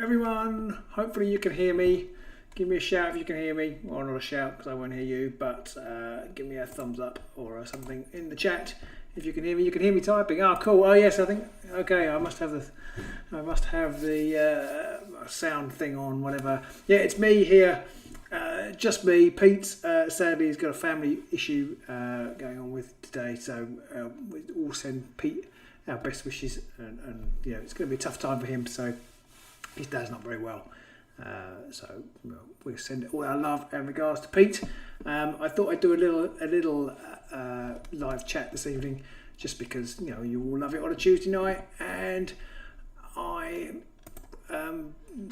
everyone. Hopefully you can hear me. Give me a shout if you can hear me, or not a shout because I won't hear you, but give me a thumbs up or something in the chat if you can hear me. You can hear me typing. Oh, cool. Oh, yes. I think. Okay. I must have the sound thing on. Whatever. Yeah, it's me here. Just me. Pete sadly has got a family issue going on with today, so we all send Pete our best wishes, and yeah, it's going to be a tough time for him. So his dad's not very well. So we'll send all our love and regards to Pete. I thought I'd do a little live chat this evening, just because you know you all love it on a Tuesday night, and I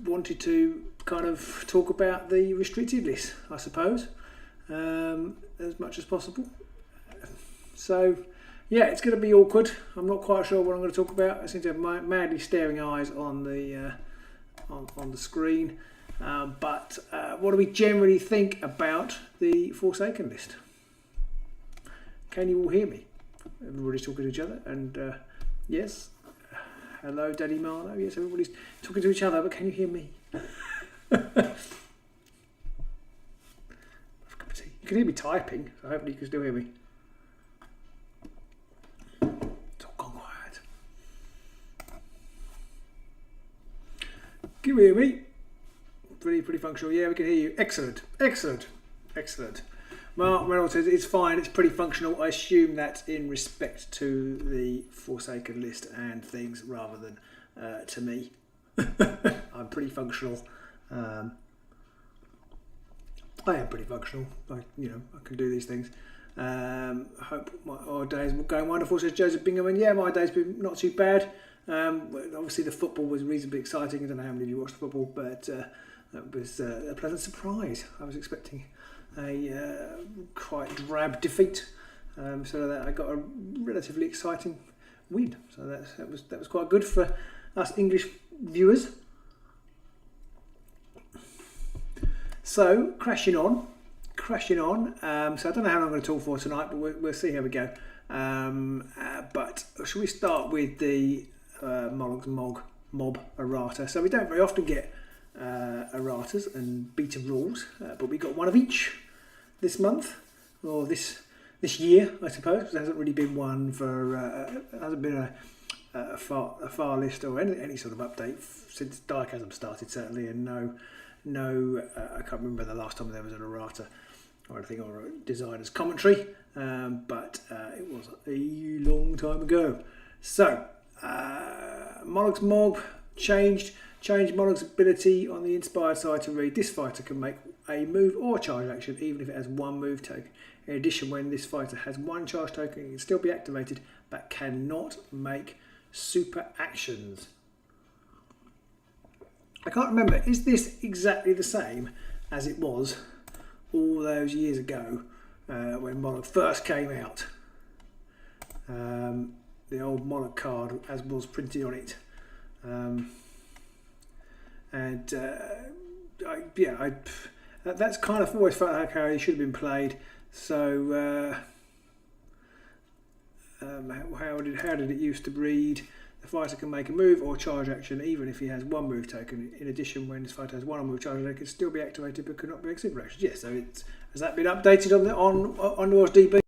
wanted to kind of talk about the restricted list, I suppose, as much as possible. So yeah, it's going to be awkward. I'm not quite sure what I'm going to talk about. I seem to have madly staring eyes on the on the screen, but what do we generally think about the Forsaken list? Can you all hear me? Everybody's talking to each other, and yes, hello Daddy Marlowe. Yes, everybody's talking to each other, but can you hear me? You can hear me typing, so hopefully you can still hear me. It's all gone quiet. Can you hear me? Pretty functional. Yeah, we can hear you. Excellent. Mark Reynolds says it's fine, it's pretty functional. I assume that's in respect to the Forsaken list and things rather than to me. I'm pretty functional. I am pretty functional. I can do these things. I hope our days were going wonderful, says Joseph Bingham. And yeah, my day's been not too bad. Obviously the football was reasonably exciting. I don't know how many of you watched the football, but that was a pleasant surprise. I was expecting a quite drab defeat, so that I got a relatively exciting win. So that was quite good for us English viewers. So crashing on. So I don't know how long I'm going to talk for tonight, but we'll see how we go. But shall we start with the mob errata? So we don't very often get erratas and beta rules, but we got one of each this month, or this year, I suppose. There hasn't really been one for hasn't been a far list or any sort of update since Chasm started, certainly, and no I can't remember the last time there was an errata or anything, or a designer's commentary, but it was a long time ago. So Monarch's Mob changed Monarch's ability on the inspired side to read: this fighter can make a move or charge action even if it has one move token. In addition, when this fighter has one charge token, it can still be activated but cannot make super actions. I can't remember, is this exactly the same as it was all those years ago when Monarch first came out? The old Monarch card as was printed on it. That's kind of always felt like how it should have been played. So how did it used to read? The fighter can make a move or charge action even if he has one move token. In addition, when this fighter has one move charge action, it can still be activated but cannot be super action. Yes, so has that been updated on Underworlds DB?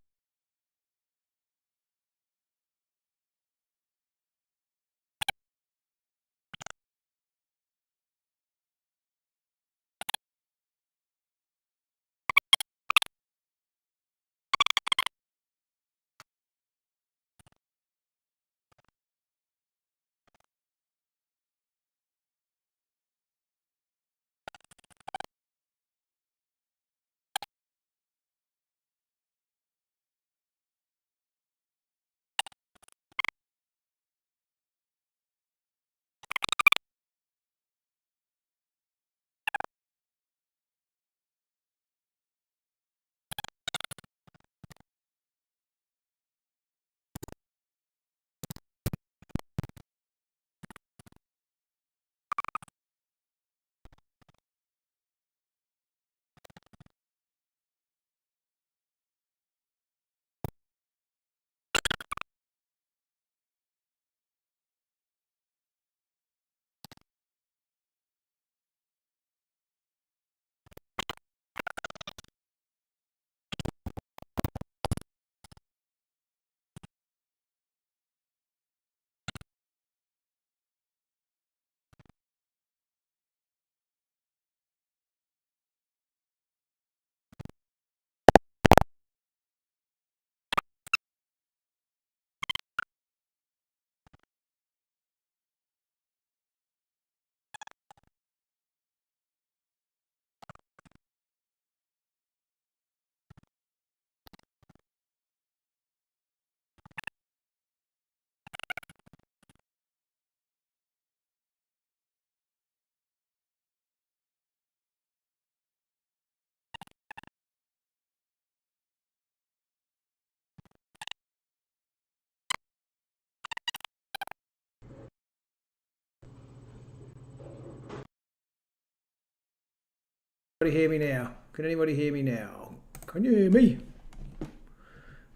anybody hear me now? Can anybody hear me now? Can you hear me?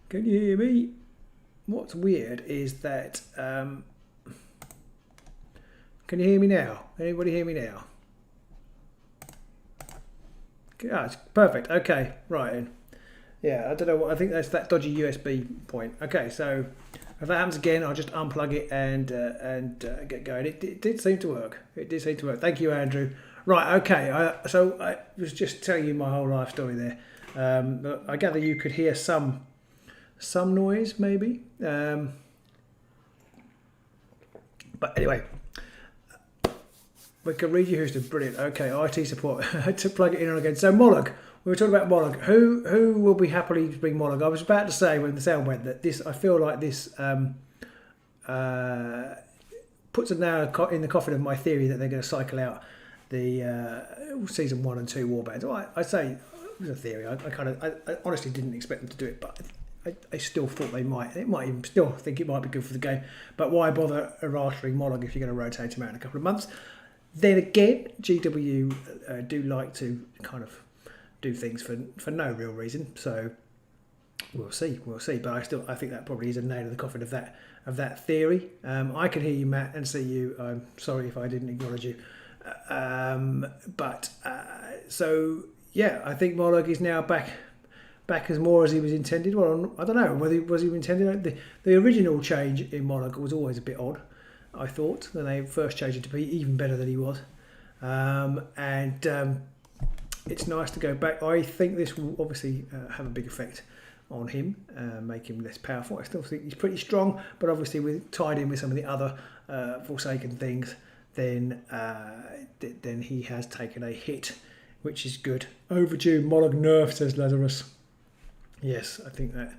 Can you hear me? What's weird is that... can you hear me now? Anybody hear me now? Ah, it's perfect. Okay, right then. Yeah, I don't know what, I think that's that dodgy USB point. Okay, so if that happens again, I'll just unplug it and get going. It did seem to work. It did seem to work. Thank you, Andrew. Right, okay. So I was just telling you my whole life story there. I gather you could hear some noise, maybe. But anyway, we can read you Houston. Brilliant. Okay, IT support. I had to plug it in again. So Moloch. We were talking about Moloch. Who will be happily to bring Moloch? I was about to say when the sound went that this. I feel like this puts a nail in the coffin of my theory that they're going to cycle out the season 1 and 2 warbands. Well, I say it was a theory. I honestly didn't expect them to do it, but I still thought they might. It might even still think it might be good for the game. But why bother erratering Moloch if you're going to rotate him out in a couple of months? Then again, GW do like to kind of do things for no real reason, so we'll see. But I think that probably is a nail in the coffin of that theory. I can hear you, Matt, and see you. I'm sorry if I didn't acknowledge you. So yeah, I think Moloch is now back as more as he was intended. Well, I don't know whether was he intended. The original change in Moloch was always a bit odd, I thought. Then they first changed it to be even better than he was, it's nice to go back. I think this will obviously have a big effect on him, make him less powerful. I still think he's pretty strong, but obviously tied in with some of the other Forsaken things, then he has taken a hit, which is good. Overdue Moloch nerf, says Lazarus. Yes, I think that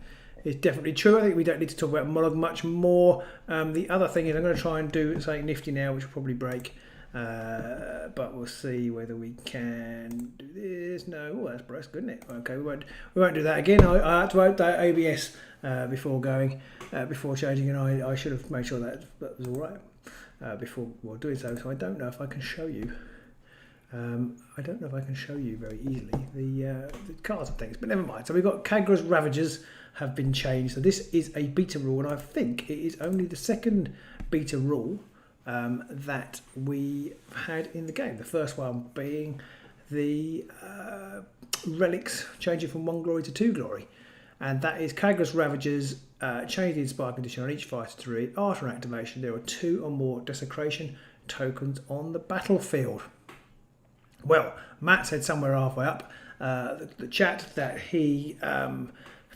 is definitely true. I think we don't need to talk about Moloch much more. The other thing is I'm going to try and do something nifty now, which will probably break. But we'll see whether we can do this. No, that's good, isn't it? Okay, we won't do that again. I had to update ABS before changing, and I should have made sure that was all right before doing so. So I don't know if I can show you. I don't know if I can show you very easily the cards and things, but never mind. So we've got Kagra's Ravagers have been changed. So this is a beta rule, and I think it is only the second beta rule that we had in the game. The first one being the relics changing from 1 glory to 2 glory, and that is Kagra's Ravagers change the inspire condition on each fighter to read after activation there are 2 or more desecration tokens on the battlefield. Well, Matt said somewhere halfway up the chat that he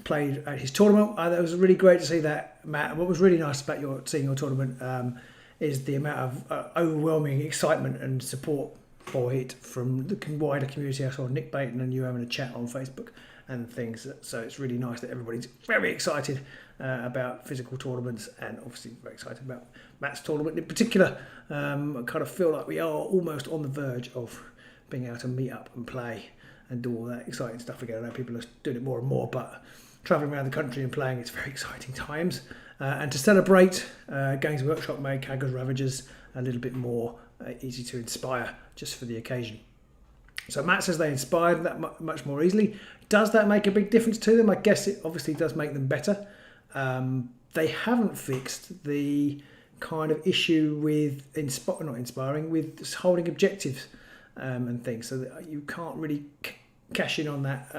played at his tournament. That was really great to see that, Matt. What was really nice about seeing your tournament is the amount of overwhelming excitement and support for it from the wider community. I saw Nick Baton and you having a chat on Facebook and things. So it's really nice that everybody's very excited about physical tournaments, and obviously very excited about Matt's tournament in particular. I kind of feel like we are almost on the verge of being able to meet up and play and do all that exciting stuff again. I know people are doing it more and more, but travelling around the country and playing, it's very exciting times. And to celebrate, Games Workshop made Kagra's Ravagers a little bit more easy to inspire just for the occasion. So Matt says they inspired that much more easily. Does that make a big difference to them? I guess it obviously does make them better. They haven't fixed the kind of issue with with holding objectives and things, so that you can't really cash in on that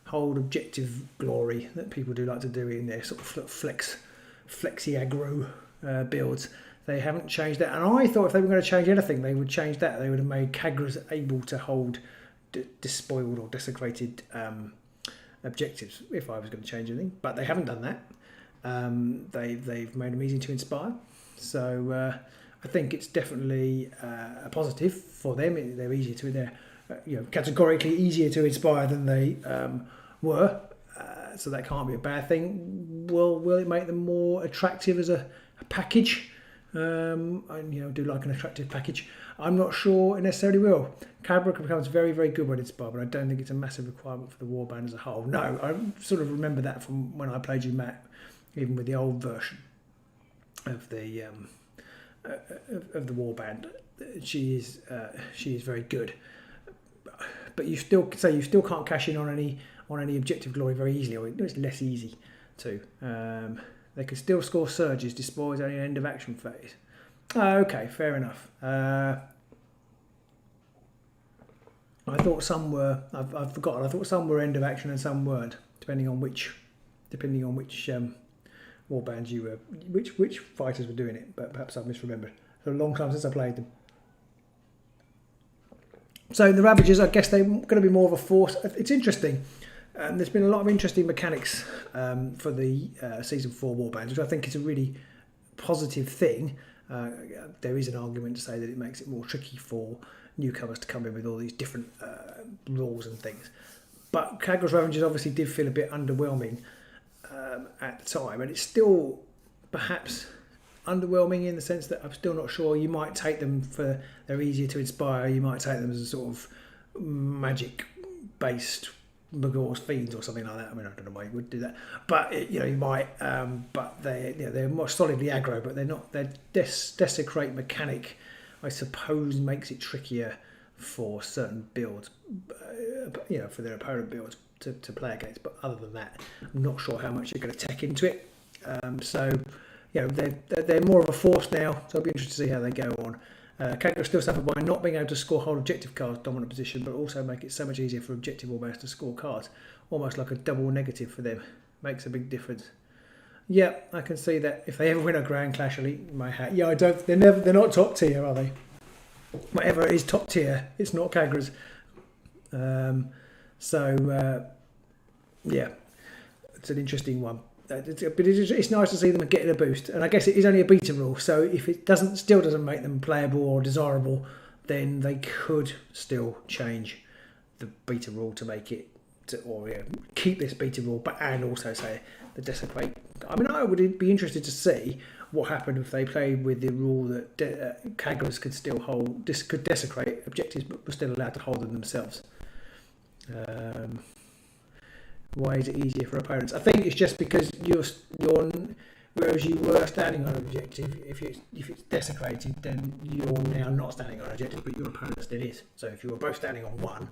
hold objective glory that people do like to do in their sort of flexi aggro builds. They haven't changed that, and I thought if they were going to change anything, they would change that. They would have made Kagra's able to hold despoiled or desecrated objectives if I was going to change anything, but they haven't done that. They've made them easy to inspire, so I think it's definitely a positive for them. They're easier to, they're categorically easier to inspire than they were, so that can't be a bad thing. Will it make them more attractive as a package? I do like an attractive package. I'm not sure it necessarily will. Cabra becomes very, very good when inspired, but I don't think it's a massive requirement for the warband as a whole. No, I sort of remember that from when I played you, Matt, even with the old version of the warband. She is very good. but you still can't cash in on any objective glory very easily, or it's less easy to. They can still score surges despite only an end of action phase. Oh, okay, fair enough. I thought some were. I've forgotten. I thought some were end of action and some weren't, depending on which warbands you were, which fighters were doing it. But perhaps I've misremembered. It's a long time since I played them. So the Ravagers, I guess they're going to be more of a force. It's interesting. There's been a lot of interesting mechanics for the Season 4 warbands, which I think is a really positive thing. There is an argument to say that it makes it more tricky for newcomers to come in with all these different rules and things. But Kagros Ravagers obviously did feel a bit underwhelming at the time, and it's still perhaps underwhelming in the sense that I'm still not sure. You might take them for they're easier to inspire. You might take them as a sort of magic-based Magor's Fiends or something like that. I mean, I don't know why you would do that, but you might. But they're more solidly aggro, but they're not. Their desecrate mechanic, I suppose, makes it trickier for certain builds, for their opponent builds to play against. But other than that, I'm not sure how much you're going to tech into it. They're more of a force now, so I'll be interested to see how they go on. Kagros still suffer by not being able to score whole objective cards dominant position, but also make it so much easier for objective warbands to score cards. Almost like a double negative for them. Makes a big difference. Yeah, I can see that. If they ever win a Grand Clash Elite, my hat. Yeah, they're not top tier, are they? Whatever is top tier, it's not Kagros. Yeah, it's an interesting one. But it's nice to see them getting a boost, and I guess it is only a beta rule. So if it still doesn't make them playable or desirable, then they could still change the beta rule to make it keep this beta rule, and also say the desecrate. I mean, I would be interested to see what happened if they played with the rule that Kagros could still could desecrate objectives, but were still allowed to hold them themselves. Why is it easier for opponents? I think it's just because whereas you were standing on an objective, if it's desecrated, then you're now not standing on an objective, but your opponent still is. So if you were both standing on one,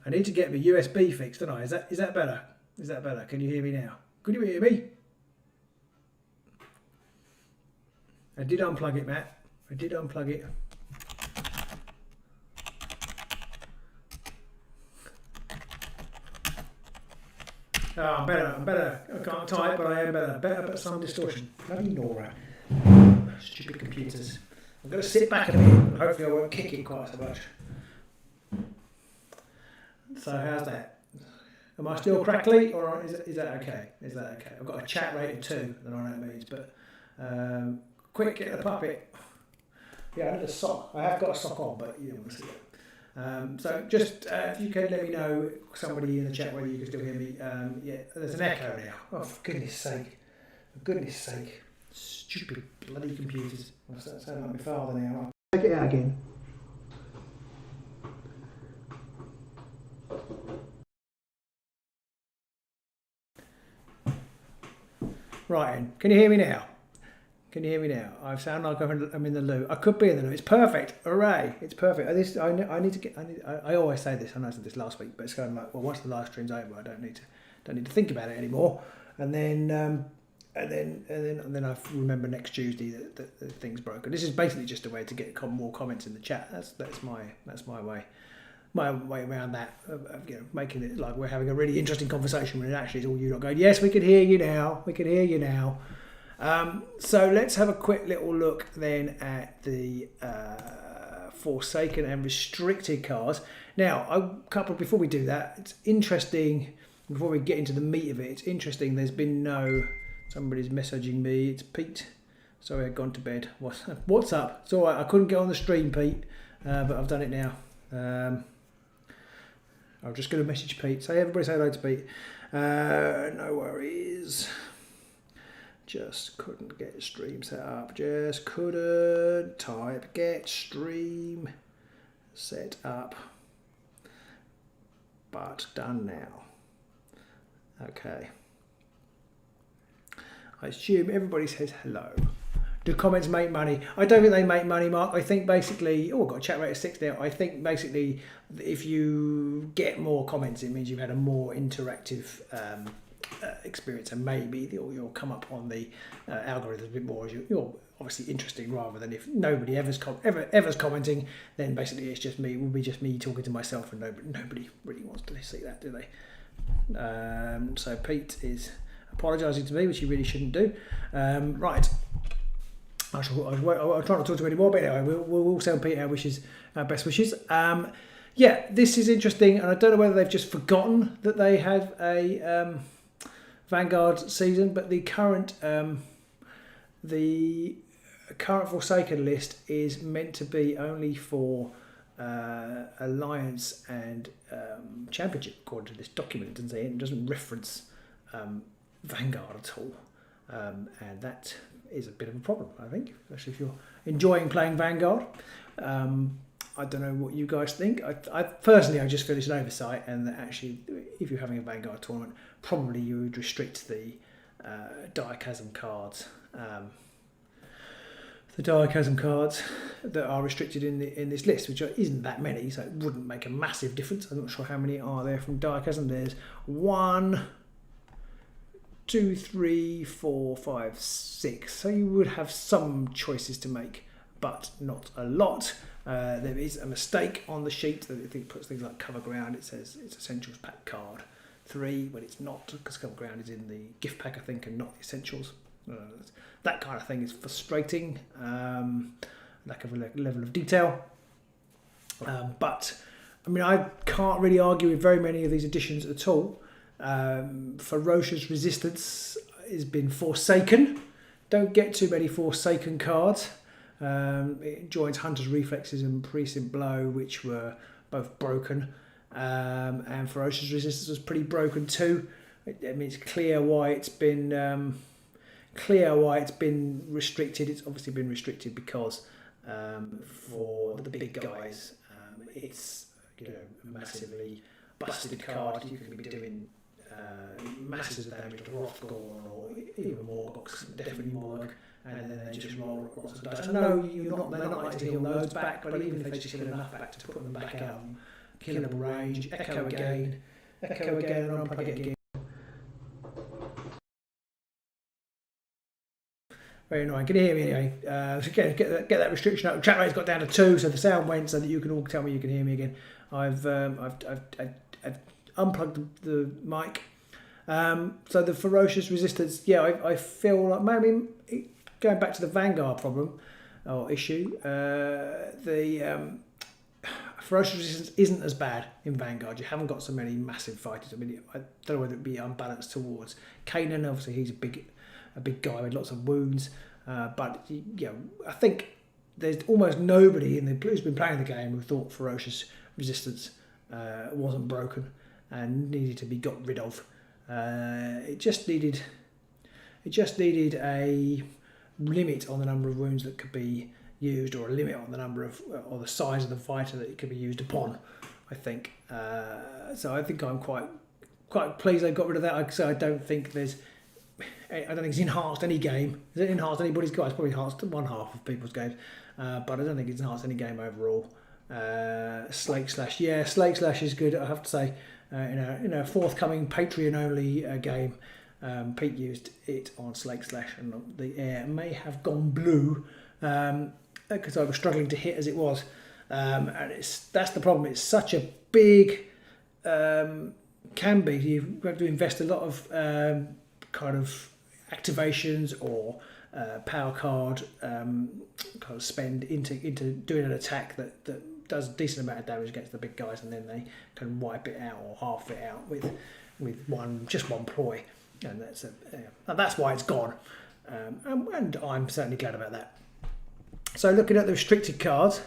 I need to get the USB fixed, don't I? Is that better? Is that better? Can you hear me now? Can you hear me? I did unplug it, Matt. I did unplug it. Oh, I'm better. I can't type, but I am better. Better, but some distortion. Bloody Nora. Stupid computers. I'm going to sit back a bit and hopefully I won't kick it quite so much. So how's that? Am I still crackly, or is that okay? Is that okay? I've got a chat rate of 2. I don't know what that means, but quick, get the puppet. Yeah, I need a sock. I have got a sock on, but you don't want to see it. So just if you can let me know, somebody in the chat, whether you can still hear me. Yeah, there's an echo now. Oh, for goodness sake! For goodness sake! Stupid bloody computers. I sound like my father now. Take it out again. Right, then. Can you hear me now? Can you hear me now? I sound like I'm in the loo. I could be in the loo. It's perfect. Hooray! It's perfect. I always say this. I know I said this last week, but it's kind of like, well, once the live stream's over, I don't need to think about it anymore. And then I remember next Tuesday that the thing's broken. This is basically just a way to get more comments in the chat. That's my way. My way around that, making it like we're having a really interesting conversation when it actually is all you not going, yes, we can hear you now. We can hear you now. So let's have a quick little look then at the Forsaken and Restricted cards. Now, before we do that, it's interesting, before we get into the meat of it, it's interesting there's been somebody's messaging me, it's Pete. Sorry, I'd gone to bed. What's up? It's all right, I couldn't get on the stream, Pete, but I've done it now. I'm just going to message Pete. Say everybody say hello to Pete. No worries. Just couldn't get stream set up. Just couldn't type get stream set up. But done now. Okay. I assume everybody says hello. Do comments make money? I don't think they make money, Mark. I think basically, oh, I've got a chat rate of 6 now. I think basically if you get more comments, it means you've had a more interactive experience, and maybe you'll come up on the algorithm a bit more as you're obviously interesting, rather than if nobody ever's commenting, then basically it's just me. It will be just me talking to myself, and nobody really wants to see that, do they? So Pete is apologising to me, which he really shouldn't do. Right. I'll try not to talk to him anymore, but anyway, we'll all send Pete our best wishes. Yeah, this is interesting, and I don't know whether they've just forgotten that they had a Vanguard season, but the current Forsaken list is meant to be only for Alliance and Championship, according to this document, and it doesn't reference Vanguard at all, and that is a bit of a problem, I think, especially if you're enjoying playing Vanguard. I don't know what you guys think. I personally, I just feel it's an oversight, and that actually, if you're having a Vanguard tournament, probably you would restrict the Chasm cards. The Chasm cards that are restricted in this list, which isn't that many, so it wouldn't make a massive difference. I'm not sure how many are there from Chasm. There's 1, 2, 3, 4, 5, 6. So you would have some choices to make, but not a lot. There is a mistake on the sheet that I think puts things like Cover Ground. It says it's Essentials Pack card 3, but it's not, because Cover Ground is in the gift pack, I think, and not the Essentials. That kind of thing is frustrating. Lack of a level of detail. But I mean, I can't really argue with very many of these additions at all. Ferocious Resistance has been Forsaken. Don't get too many Forsaken cards. It joins Hunter's Reflexes and Precinct Blow, which were both broken. And Ferocious Resistance was pretty broken too. I mean, it's clear why it's been restricted. It's obviously been restricted because for the big guys, it's massively busted card. You can be doing massive damage to Rawk or even Morgok, definitely Morgok, and then they just roll lots of dice. I know they're not like to heal those back, but even if they just heal enough back to put them back out, killable range, echo again, and unplug it again. Very annoying. Can you hear me anyway? So get that restriction up. Chat rate's got down to 2, so the sound went, so that you can all tell me you can hear me again. I've unplugged the mic. So the Ferocious Resistance, yeah, I feel like maybe going back to the Vanguard problem or issue, the Ferocious Resistance isn't as bad in Vanguard. You haven't got so many massive fighters. I mean, I don't know whether it'd be unbalanced towards Kanan. Obviously, he's a big guy with lots of wounds, but I think there's almost nobody who's been playing the game who thought Ferocious Resistance wasn't broken and needed to be got rid of. It just needed a limit on the number of wounds that could be used, or a limit on the number of or the size of the fighter that it could be used upon, I think. So I think I'm quite pleased they got rid of that. Like I say, I don't think it's enhanced any game. Has it enhanced anybody's game? It's probably enhanced one half of people's games, but I don't think it's enhanced any game overall. Slake Slash, yeah, Slake Slash is good, I have to say. In a forthcoming Patreon only game, Pete used it on Slake Slash, and the air may have gone blue because I was struggling to hit as it was, and that's the problem. It's such a big can be. You have to invest a lot of kind of activations or power card kind of spend into doing an attack that does a decent amount of damage against the big guys, and then they can wipe it out or half it out with just one ploy, and that's why it's gone. And I'm certainly glad about that. So looking at the restricted cards,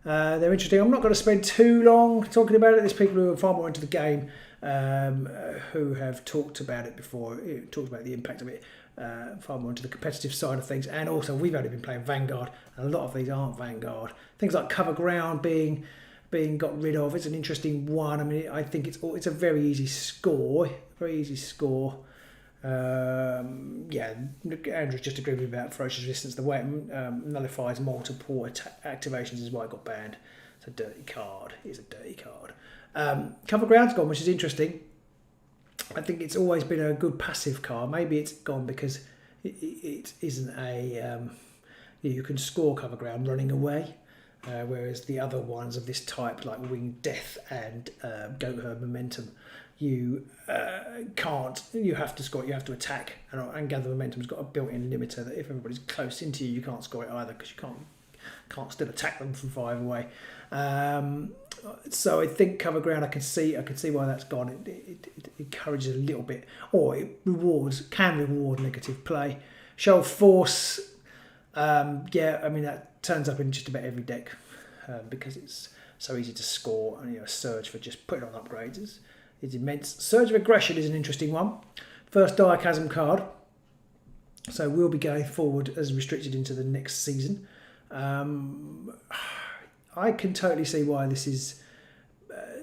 They're interesting. I'm not going to spend too long talking about it. There's people who are far more into the game who have talked about it before, talked about the impact of it, far more into the competitive side of things. And also, we've only been playing Vanguard, and a lot of these aren't Vanguard. Things like cover ground being got rid of. It's an interesting one. I mean, I think it's a very easy score. Yeah, Andrew's just agreed with me about ferocious resistance. The way it nullifies multiple activations is why it got banned. It's a dirty card. It's a dirty card. Cover ground's gone, which is interesting. I think it's always been a good passive card. Maybe it's gone because it isn't a you can score cover ground running away, whereas the other ones of this type, like Winged Death and Goat Herd Momentum, you can't. You have to score it. You have to attack, and Gather Momentum's got a built-in limiter that if everybody's close into you, you can't score it either because you can't still attack them from 5 away. So I think cover ground. I can see why that's gone. It encourages a little bit, or it can reward negative play. Show of Force. Yeah, I mean that turns up in just about every deck because it's so easy to score. And a Surge for just putting on upgrades is immense. Surge of Aggression is an interesting one. First Chasm card. So we'll be going forward as restricted into the next season. I can totally see why this is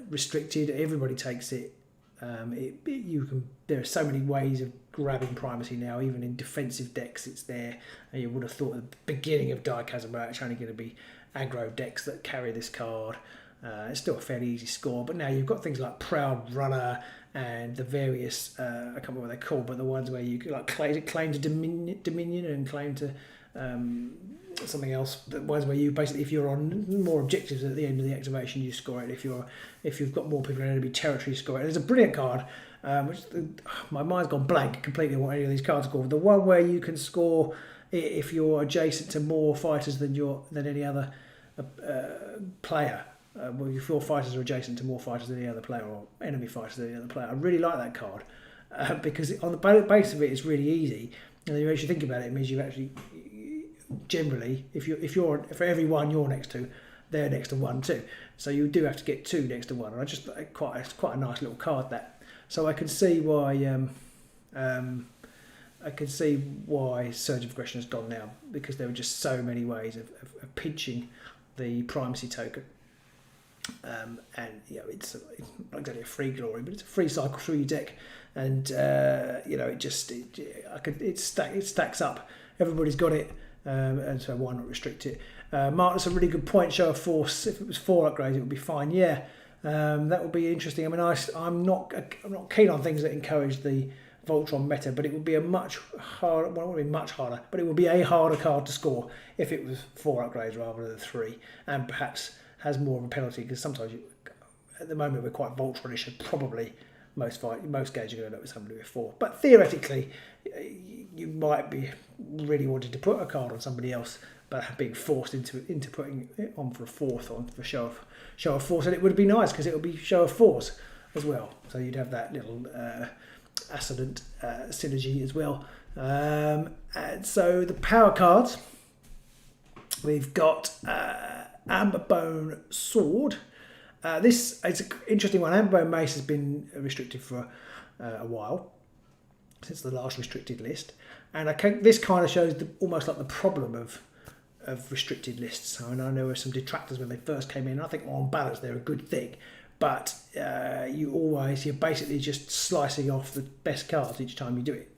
restricted. Everybody takes it. There are so many ways of grabbing primacy now. Even in defensive decks, it's there. And you would have thought at the beginning of Chasm, it's only going to be aggro decks that carry this card. It's still a fairly easy score, but now you've got things like Proud Runner and the various I can't remember what they're called, but the ones where you like claim to Dominion and claim to something else. The ones where you basically, if you're on more objectives at the end of the activation, you score it. If you've got more people in enemy territory, you score it. There's a brilliant card, my mind's gone blank completely on what any of these cards are called. The one where you can score if you're adjacent to more fighters than any other player. Well, if your fighters are adjacent to more fighters than any other player, or enemy fighters than any other player. I really like that card because on the base of it, it's really easy. And then as you think about it, it means you actually generally, if you're for every one you're next to, they're next to one too. So you do have to get 2 next to 1. And it's quite a nice little card that. So I can see why Surge of Aggression has gone now, because there were just so many ways of pinching the primacy token. And it's not exactly a free glory, but it's a free cycle through your deck, and it stacks up. Everybody's got it, and so why not restrict it? Mark, that's a really good point. Show of Force. If it was 4 upgrades, it would be fine. Yeah, that would be interesting. I mean, I'm not keen on things that encourage the Voltron meta, but it would be a much harder. Well, it wouldn't be much harder, but it would be a harder card to score if it was 4 upgrades rather than 3, and perhaps has more of a penalty, because sometimes at the moment we're quite Voltronish, and probably most games you're going to end up with somebody with 4. But theoretically, you might be really wanting to put a card on somebody else, but being forced into putting it on for a 4th on for show of Force, and it would be nice because it would be Show of Force as well. So you'd have that little assonant synergy as well. And so the power cards, we've got Amberbone Sword. This is an interesting one. Amberbone Mace has been restricted for a while, since the last restricted list, and this kind of shows almost like the problem of restricted lists. I know there were some detractors when they first came in, and I think on balance they're a good thing, but you're basically just slicing off the best cards each time you do it.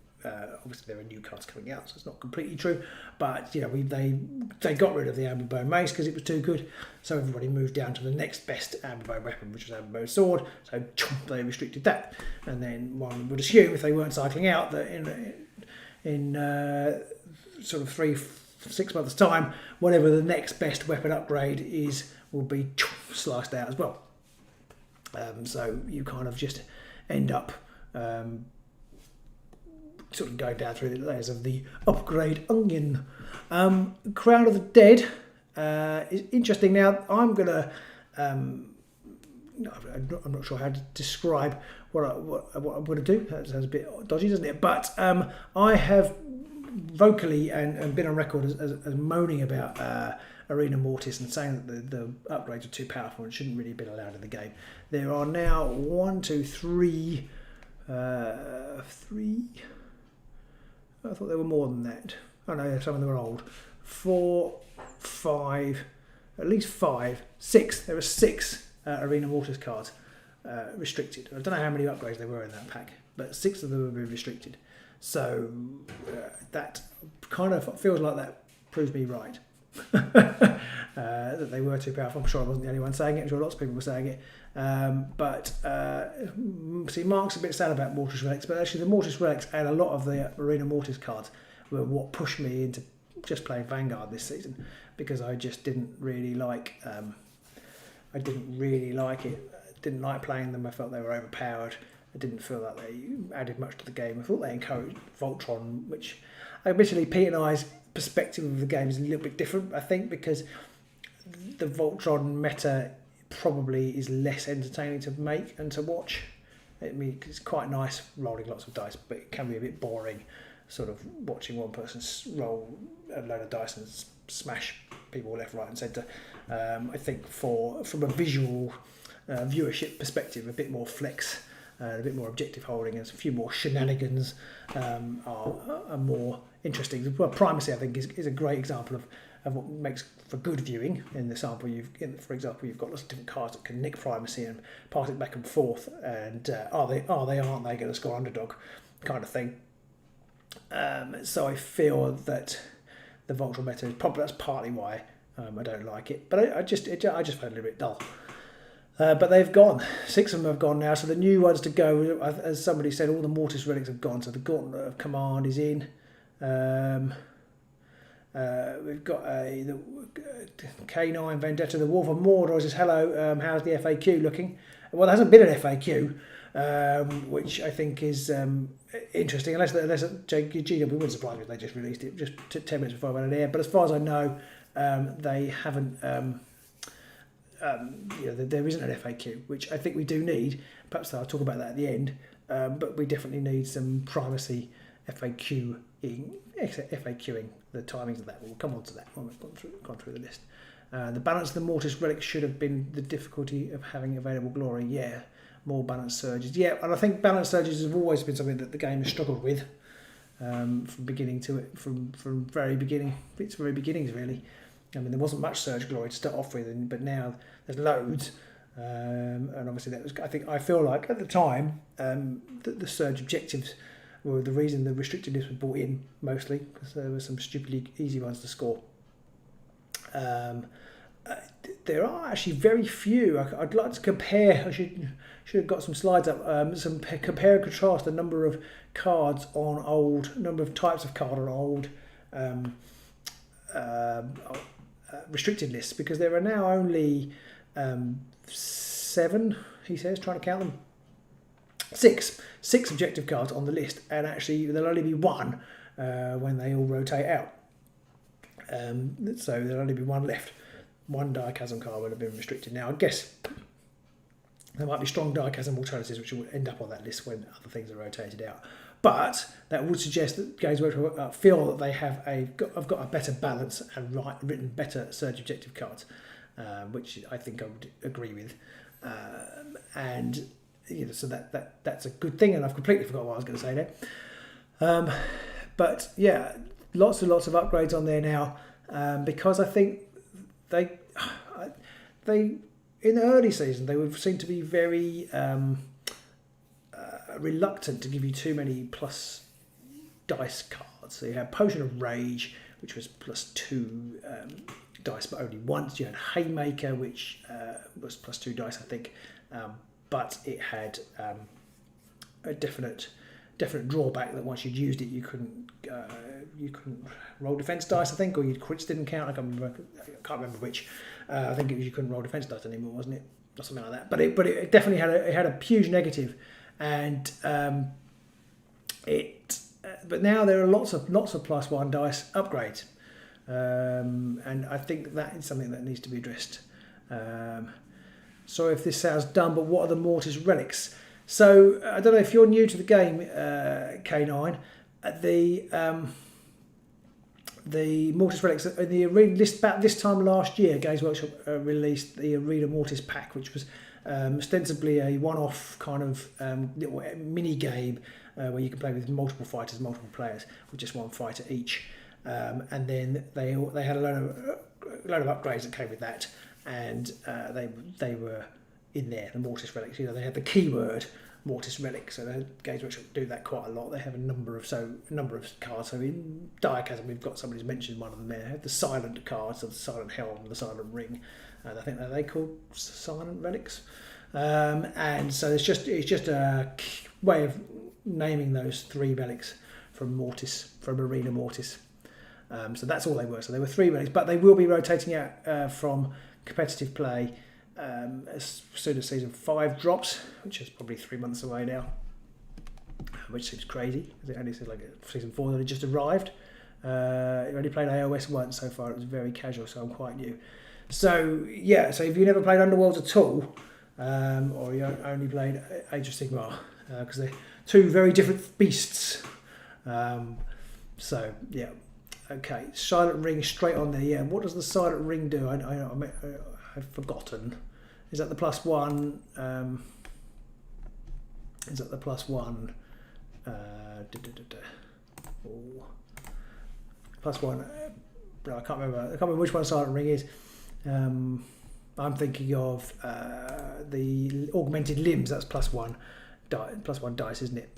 Obviously there are new cards coming out, so it's not completely true, but they got rid of the Amberbone Mace because it was too good, so everybody moved down to the next best Amberbone weapon, which was Amberbone Sword. So they restricted that, and then one would assume if they weren't cycling out that in sort of 3-6 months time, whatever the next best weapon upgrade is will be sliced out as well. So you kind of just end up sort of going down through the layers of the upgrade onion. Crown of the Dead is interesting. Now I'm gonna I'm not sure how to describe what I'm going to do. That sounds a bit dodgy, doesn't it? But I have vocally and been on record as moaning about Arena Mortis and saying that the upgrades are too powerful and shouldn't really have been allowed in the game. There are now 1, 2, 3, 3. I thought there were more than that. Oh no, some of them are old. 4, 5, at least 5, 6. There are 6 Arena Mortis cards restricted. I don't know how many upgrades there were in that pack, but 6 of them have been restricted. So that kind of feels like that proves me right. That they were too powerful. I'm sure I wasn't the only one saying it. I'm sure lots of people were saying it. See, Mark's a bit sad about Mortis Relics, but actually the Mortis Relics and a lot of the Arena Mortis cards were what pushed me into just playing Vanguard this season, because I just didn't really like it. Didn't like playing them. I felt they were overpowered. I didn't feel that they added much to the game. I thought they encouraged Voltron, which admittedly Pete and I's perspective of the game is a little bit different, I think, because the Voltron meta probably is less entertaining to make and to watch. I mean, it's quite nice rolling lots of dice, but it can be a bit boring sort of watching one person roll a load of dice and smash people left, right and centre. I think from a visual viewership perspective, a bit more flex, a bit more objective holding, and a few more shenanigans are more interesting. Well, primacy, I think, is a great example of what makes for good viewing. In the sample, for example, you've got lots of different cards that can nick primacy and pass it back and forth, and aren't they going to score underdog kind of thing. So I feel that the Voltron meta is probably, that's partly why I don't like it. But I just find it a little bit dull. But they've gone. 6 of them have gone now. So the new ones to go, as somebody said, all the Mortis Relics have gone. So the Gauntlet of Command is in. We've got the K9 Vendetta, the Wolf of Mordor says, hello, how's the FAQ looking? Well, there hasn't been an FAQ, which I think is interesting, unless GW wouldn't surprise me if they just released it just 10 minutes before I went on air. But as far as I know, they haven't, there isn't an FAQ, which I think we do need. Perhaps I'll talk about that at the end, but we definitely need some primacy FAQing the timings of that. We'll come on to that when we've gone through the list. The balance of the Mortis Relic should have been the difficulty of having available glory. Yeah, more balanced surges. Yeah, and I think balanced surges have always been something that the game has struggled with from beginning to it, from very beginning. Its very beginnings, really. I mean, there wasn't much surge glory to start off with, but now there's loads. And obviously, I feel like at the time the surge objectives were the reason the restricted list was brought in, mostly because there were some stupidly easy ones to score. There are actually very few. I'd like to compare. I should have got some slides up. Compare and contrast the number of cards on old, number of types of card on old restricted lists, because there are now only 7. He says, trying to count them. 6 objective cards on the list, and actually there'll only be 1 when they all rotate out. So there'll only be 1 left. 1 Chasm card would have been restricted. Now I guess there might be strong Chasm alternatives which will end up on that list when other things are rotated out. But that would suggest that Games Workshop feel that they have got a better balance and written better surge objective cards, which I think I would agree with. And so that's a good thing, and I've completely forgot what I was going to say there. But yeah, lots and lots of upgrades on there now, because I think they in the early season they would seem to be very reluctant to give you too many plus dice cards. So you had Potion of Rage, which was +2 dice, but only once. You had Haymaker, which was +2 dice, I think. But it had a definite drawback that once you'd used it, you couldn't roll defense dice, I think, or your crits didn't count. I can't remember which. I think it was you couldn't roll defense dice anymore, wasn't it, or something like that. But it definitely had a huge negative, and but now there are lots of +1 dice upgrades, and I think that is something that needs to be addressed. Sorry if this sounds dumb, but what are the Mortis Relics? So, I don't know if you're new to the game, K9, the Mortis Relics in the arena list about this time last year. Games Workshop released the Arena Mortis pack, which was ostensibly a one-off kind of little mini game where you can play with multiple fighters, multiple players, with just one fighter each. And then they had a load of upgrades that came with that, and they were in there. The Mortis Relics, they had the keyword Mortis Relic, so the Games Workshop do that quite a lot. They have a number of cards. So in Chasm, we've got somebody's mentioned one of them there. They have the silent cards, so the silent helm, the silent ring, and I think they called silent relics. And so it's just a way of naming those 3 relics from Arena Mortis. So that's all they were. So they were 3 relics, but they will be rotating out from competitive play as soon as Season 5 drops, which is probably 3 months away now, which seems crazy. It only says like Season 4 that it just arrived. I've only played AOS once so far. It was very casual, so I'm quite new. So yeah, so if you never played Underworlds at all, or you only played Age of Sigmar, because they're 2 very different beasts. So yeah, okay. Silent Ring straight on there. Yeah, what does the Silent Ring do? I've forgotten. Is that the +1? Is that the +1? +1. No, I can't remember which one Silent Ring is. I'm thinking of the augmented limbs. That's +1 dice, isn't it?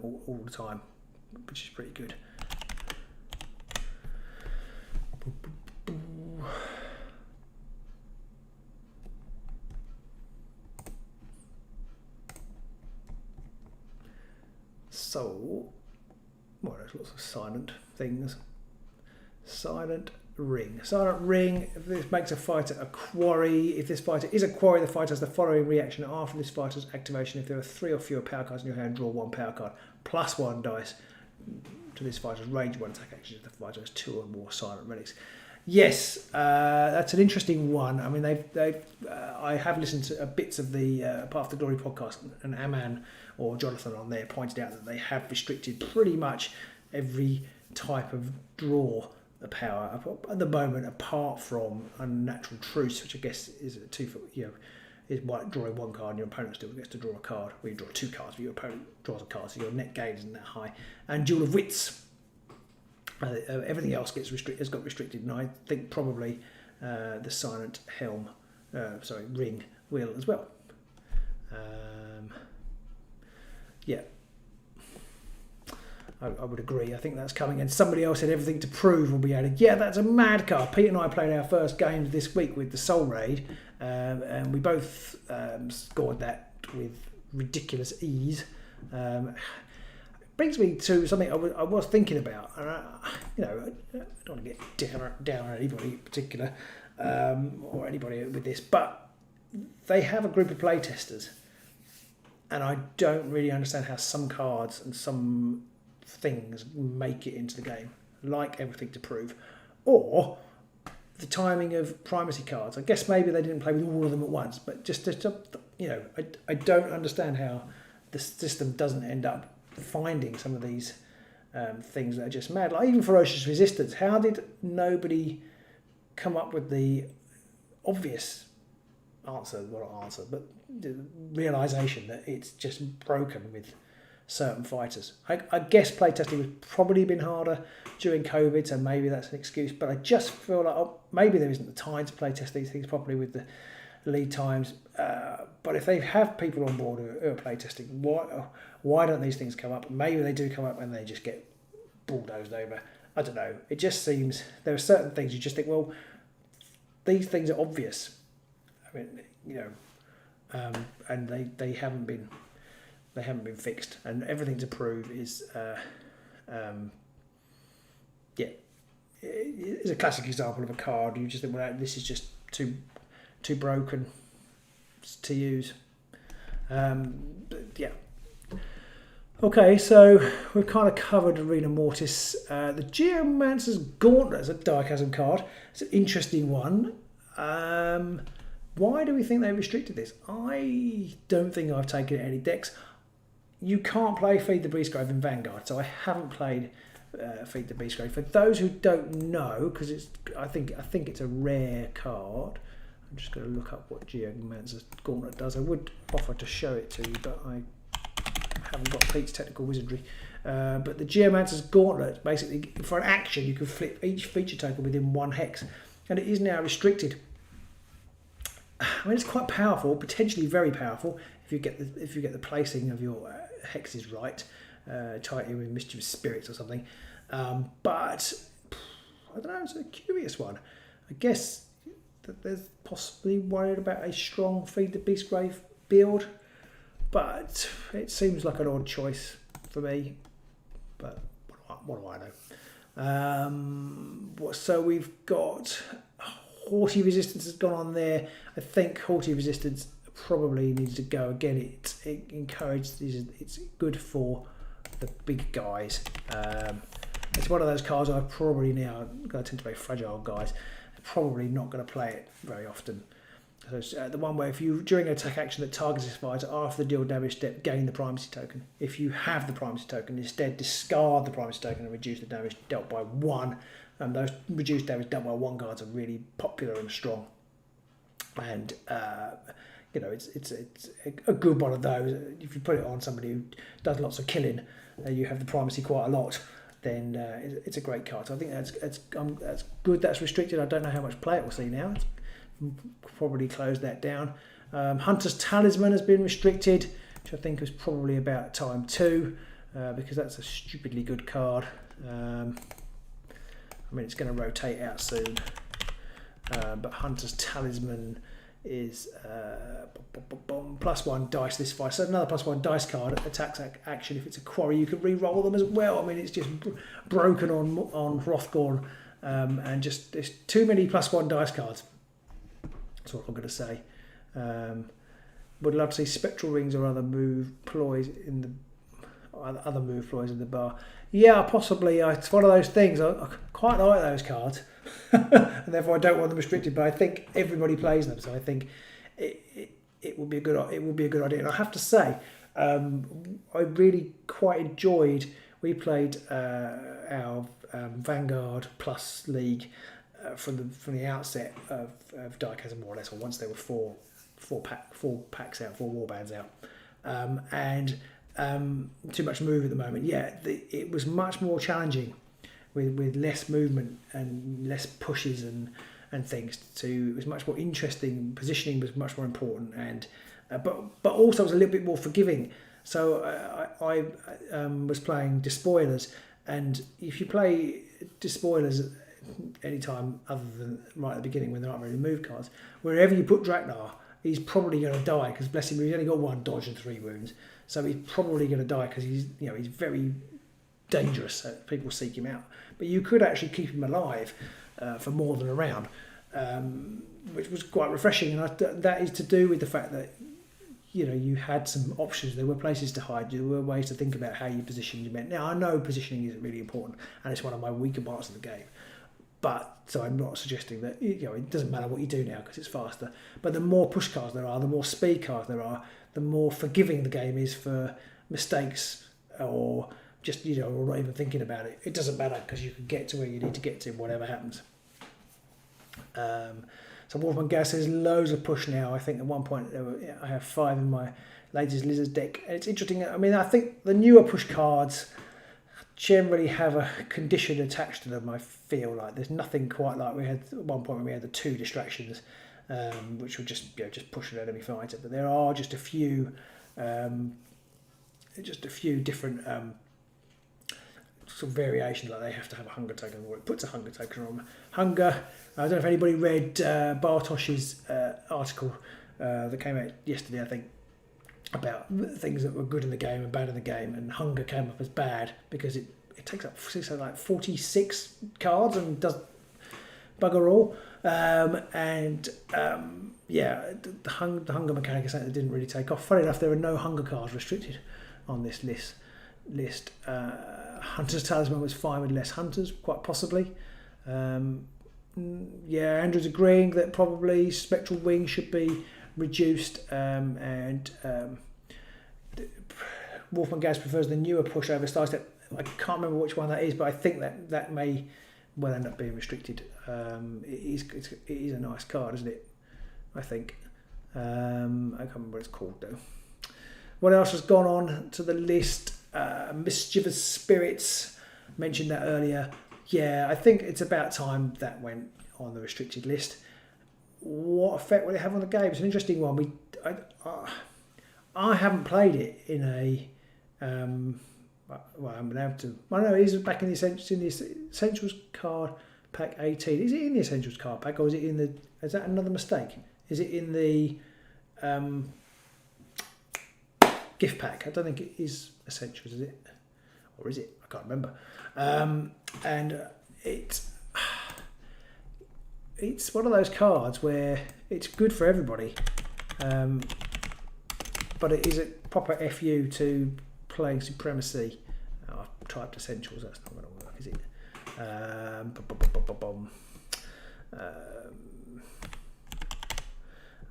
All the time, which is pretty good. So, well, there's lots of silent things. Silent Ring. If this makes a fighter a quarry. If this fighter is a quarry, the fighter has the following reaction after this fighter's activation. If there are 3 or fewer power cards in your hand, draw 1 power card. +1 dice to this fighter's range 1 attack action if the fighter has 2 or more silent relics. Yes, that's an interesting one. I mean, I have listened to bits of the Path to Glory podcast, and Aman or Jonathan on there pointed out that they have restricted pretty much every type of draw the power at the moment, apart from Unnatural Truce, which I guess is a 2 foot, is drawing 1 card and your opponent still gets to draw a card. Well, you draw 2 cards, but your opponent draws a card, so your net gain isn't that high. And Duel of Wits. Everything else has got restricted, and I think probably the Silent Ring will as well. Yeah, I would agree. I think that's coming. And somebody else said Everything to Prove will be added. Yeah, that's a mad card. Pete and I played our first games this week with the Soul Raid, and we both scored that with ridiculous ease. Brings me to something I was thinking about, and I don't want to get down on anybody in particular, or anybody with this, but they have a group of playtesters, and I don't really understand how some cards and some things make it into the game, like Everything to Prove, or the timing of primacy cards. I guess maybe they didn't play with all of them at once, but I don't understand how the system doesn't end up finding some of these things that are just mad. Like even Ferocious Resistance, how did nobody come up with the obvious answer, well not answer, but the realisation that it's just broken with certain fighters? I guess playtesting has probably been harder during COVID, so maybe that's an excuse, but I just feel like maybe there isn't the time to playtest these things properly with the lead times, but if they have people on board who are playtesting, why don't these things come up? Maybe they do come up and they just get bulldozed over. I don't know. It just seems there are certain things you just think, well, these things are obvious. I mean, and they haven't been fixed. And Everything to Prove is, it's a classic example of a card. You just think, well, this is just too broken to use. Yeah. Okay, so we've kind of covered Arena Mortis. The Geomancer's Gauntlet is a Chasm card. It's an interesting one. Why do we think they restricted this? I don't think I've taken any decks. You can't play Feed the Beastgrave in Vanguard, so I haven't played Feed the Beast Grave. For those who don't know, because I think it's a rare card. I'm just going to look up what Geomancer's Gauntlet does. I would offer to show it to you, but I haven't got Pete's technical wizardry. But the Geomancer's Gauntlet, basically, for an action, you can flip each feature token within 1 hex, and it is now restricted. I mean, it's quite powerful, potentially very powerful, if you get the placing of your hexes right, tightly with Mischievous Spirits or something. But I don't know, it's a curious one. I guess that there's possibly worried about a strong Feed the Beastgrave build, but it seems like an odd choice for me. But what do I know? So we've got Haughty Resistance has gone on there. I think Haughty Resistance probably needs to go again. It encourages, it's good for the big guys. It's one of those cards I probably now, I tend to play fragile guys, probably not going to play it very often. So the one where if you, during an attack action that targets this fighter, after the deal damage step, gain the primacy token. If you have the primacy token, instead discard the primacy token and reduce the damage dealt by 1. And those reduced damage dealt by 1 cards are really popular and strong. And you know, it's a good one of those. If you put it on somebody who does lots of killing, you have the primacy quite a lot, then it's a great card. So I think that's good. That's restricted. I don't know how much play it will see now. It's probably closed that down. Hunter's Talisman has been restricted, which I think was probably about time too, because that's a stupidly good card. I mean, it's going to rotate out soon, but Hunter's Talisman is +1 dice this fight. So another +1 dice card, attacks action. If it's a quarry, you can re-roll them as well. I mean, it's just broken on Hrothgorn, and just there's too many +1 dice cards. That's what I'm going to say. Would love to see Spectral Rings or other move ploys in the bar. Yeah, possibly. It's one of those things. I quite like those cards, and therefore I don't want them restricted. But I think everybody plays them, so I think it would be a good idea. And I have to say, I really quite enjoyed. We played our Vanguard Plus League from the outset of Chasm, more or less, or once there were four packs out, 4 warbands out, and too much move at the moment. Yeah, it was much more challenging with less movement and less pushes and things. It was much more interesting. Positioning was much more important, and but also was a little bit more forgiving. So I was playing Despoilers, and if you play Despoilers anytime other than right at the beginning when there aren't really move cards, wherever you put Draknar, he's probably going to die because, bless him, he's only got 1 dodge and 3 wounds, so he's probably going to die because he's very dangerous. So people seek him out, but you could actually keep him alive for more than a round, which was quite refreshing. And that is to do with the fact that you had some options. There were places to hide. There were ways to think about how you positioned your men. Now I know positioning is really important, and it's one of my weaker parts of the game. But so I'm not suggesting that it doesn't matter what you do now because it's faster. But the more push cards there are, the more speed cards there are, the more forgiving the game is for mistakes or just or not even thinking about it. It doesn't matter because you can get to where you need to get to, whatever happens. So Wolfman Gas says loads of push now. I think at one point I have 5 in my latest Lizards deck. And it's interesting. I mean, I think the newer push cards generally have a condition attached to them. I feel like there's nothing quite like we had at one point when we had the 2 distractions, which were just push an enemy fighter. But there are just a few different sort of variations. Like they have to have a hunger token, or it puts a hunger token on hunger. I don't know if anybody read Bartosh's article that came out yesterday, I think, about things that were good in the game and bad in the game, and hunger came up as bad because it takes up like 46 cards and does bugger all. The hunger mechanic is something that didn't really take off. Funny enough, there are no hunger cards restricted on this list. Hunter's Talisman was fine with less hunters, quite possibly. Andrew's agreeing that probably Spectral Wing should be reduced, and Wolfman Gaz prefers the newer pushover sidestep. I can't remember which one that is, but I think that may well end up being restricted. It is a nice card, isn't it? I think. I can't remember what it's called though. What else has gone on to the list? Mischievous Spirits. Mentioned that earlier. Yeah, I think it's about time that went on the restricted list. What effect will it have on the game? It's an interesting one. I haven't played it in a. Well, I'm going to have to. I know it is back in the Essentials card pack 18. Is it in the Essentials card pack, or is it in the? Is that another mistake? Is it in the gift pack? I don't think it is Essentials, is it? Or is it? I can't remember. And it's one of those cards where it's good for everybody, but it is a proper FU to playing Supremacy. Oh, I've typed Essentials, that's not going to work, is it? I'm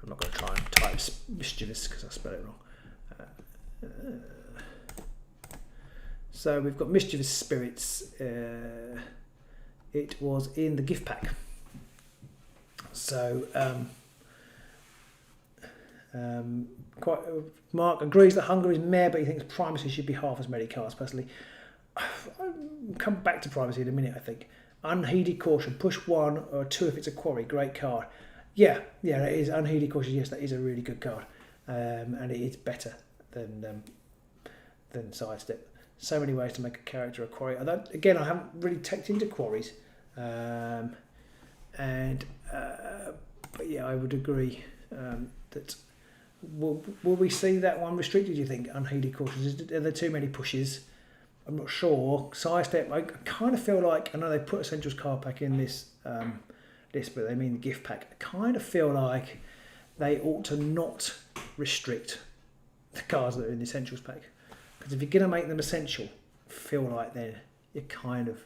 not going to try and type Mischievous because I spell it wrong. So we've got Mischievous Spirits. It was in the gift pack. So Mark agrees that hunger is meh, but he thinks Primacy should be half as many cards. Personally, I'll come back to Primacy in a minute. I think Unheeded Caution, push 1 or 2 if it's a quarry. Great card. Yeah, that is Unheeded Caution. Yes, that is a really good card, and it is better than Sidestep. So many ways to make a character a quarry. I haven't really teched into quarries, but yeah, I would agree that. Will we see that one restricted, do you think? Unheeded Cautions. Are there too many pushes? I'm not sure. Sidestep, I kind of feel like, I know they put Essentials card pack in this list, but they mean the gift pack. I kind of feel like they ought to not restrict the cards that are in the Essentials pack. Because if you're going to make them essential, I feel like then you're kind of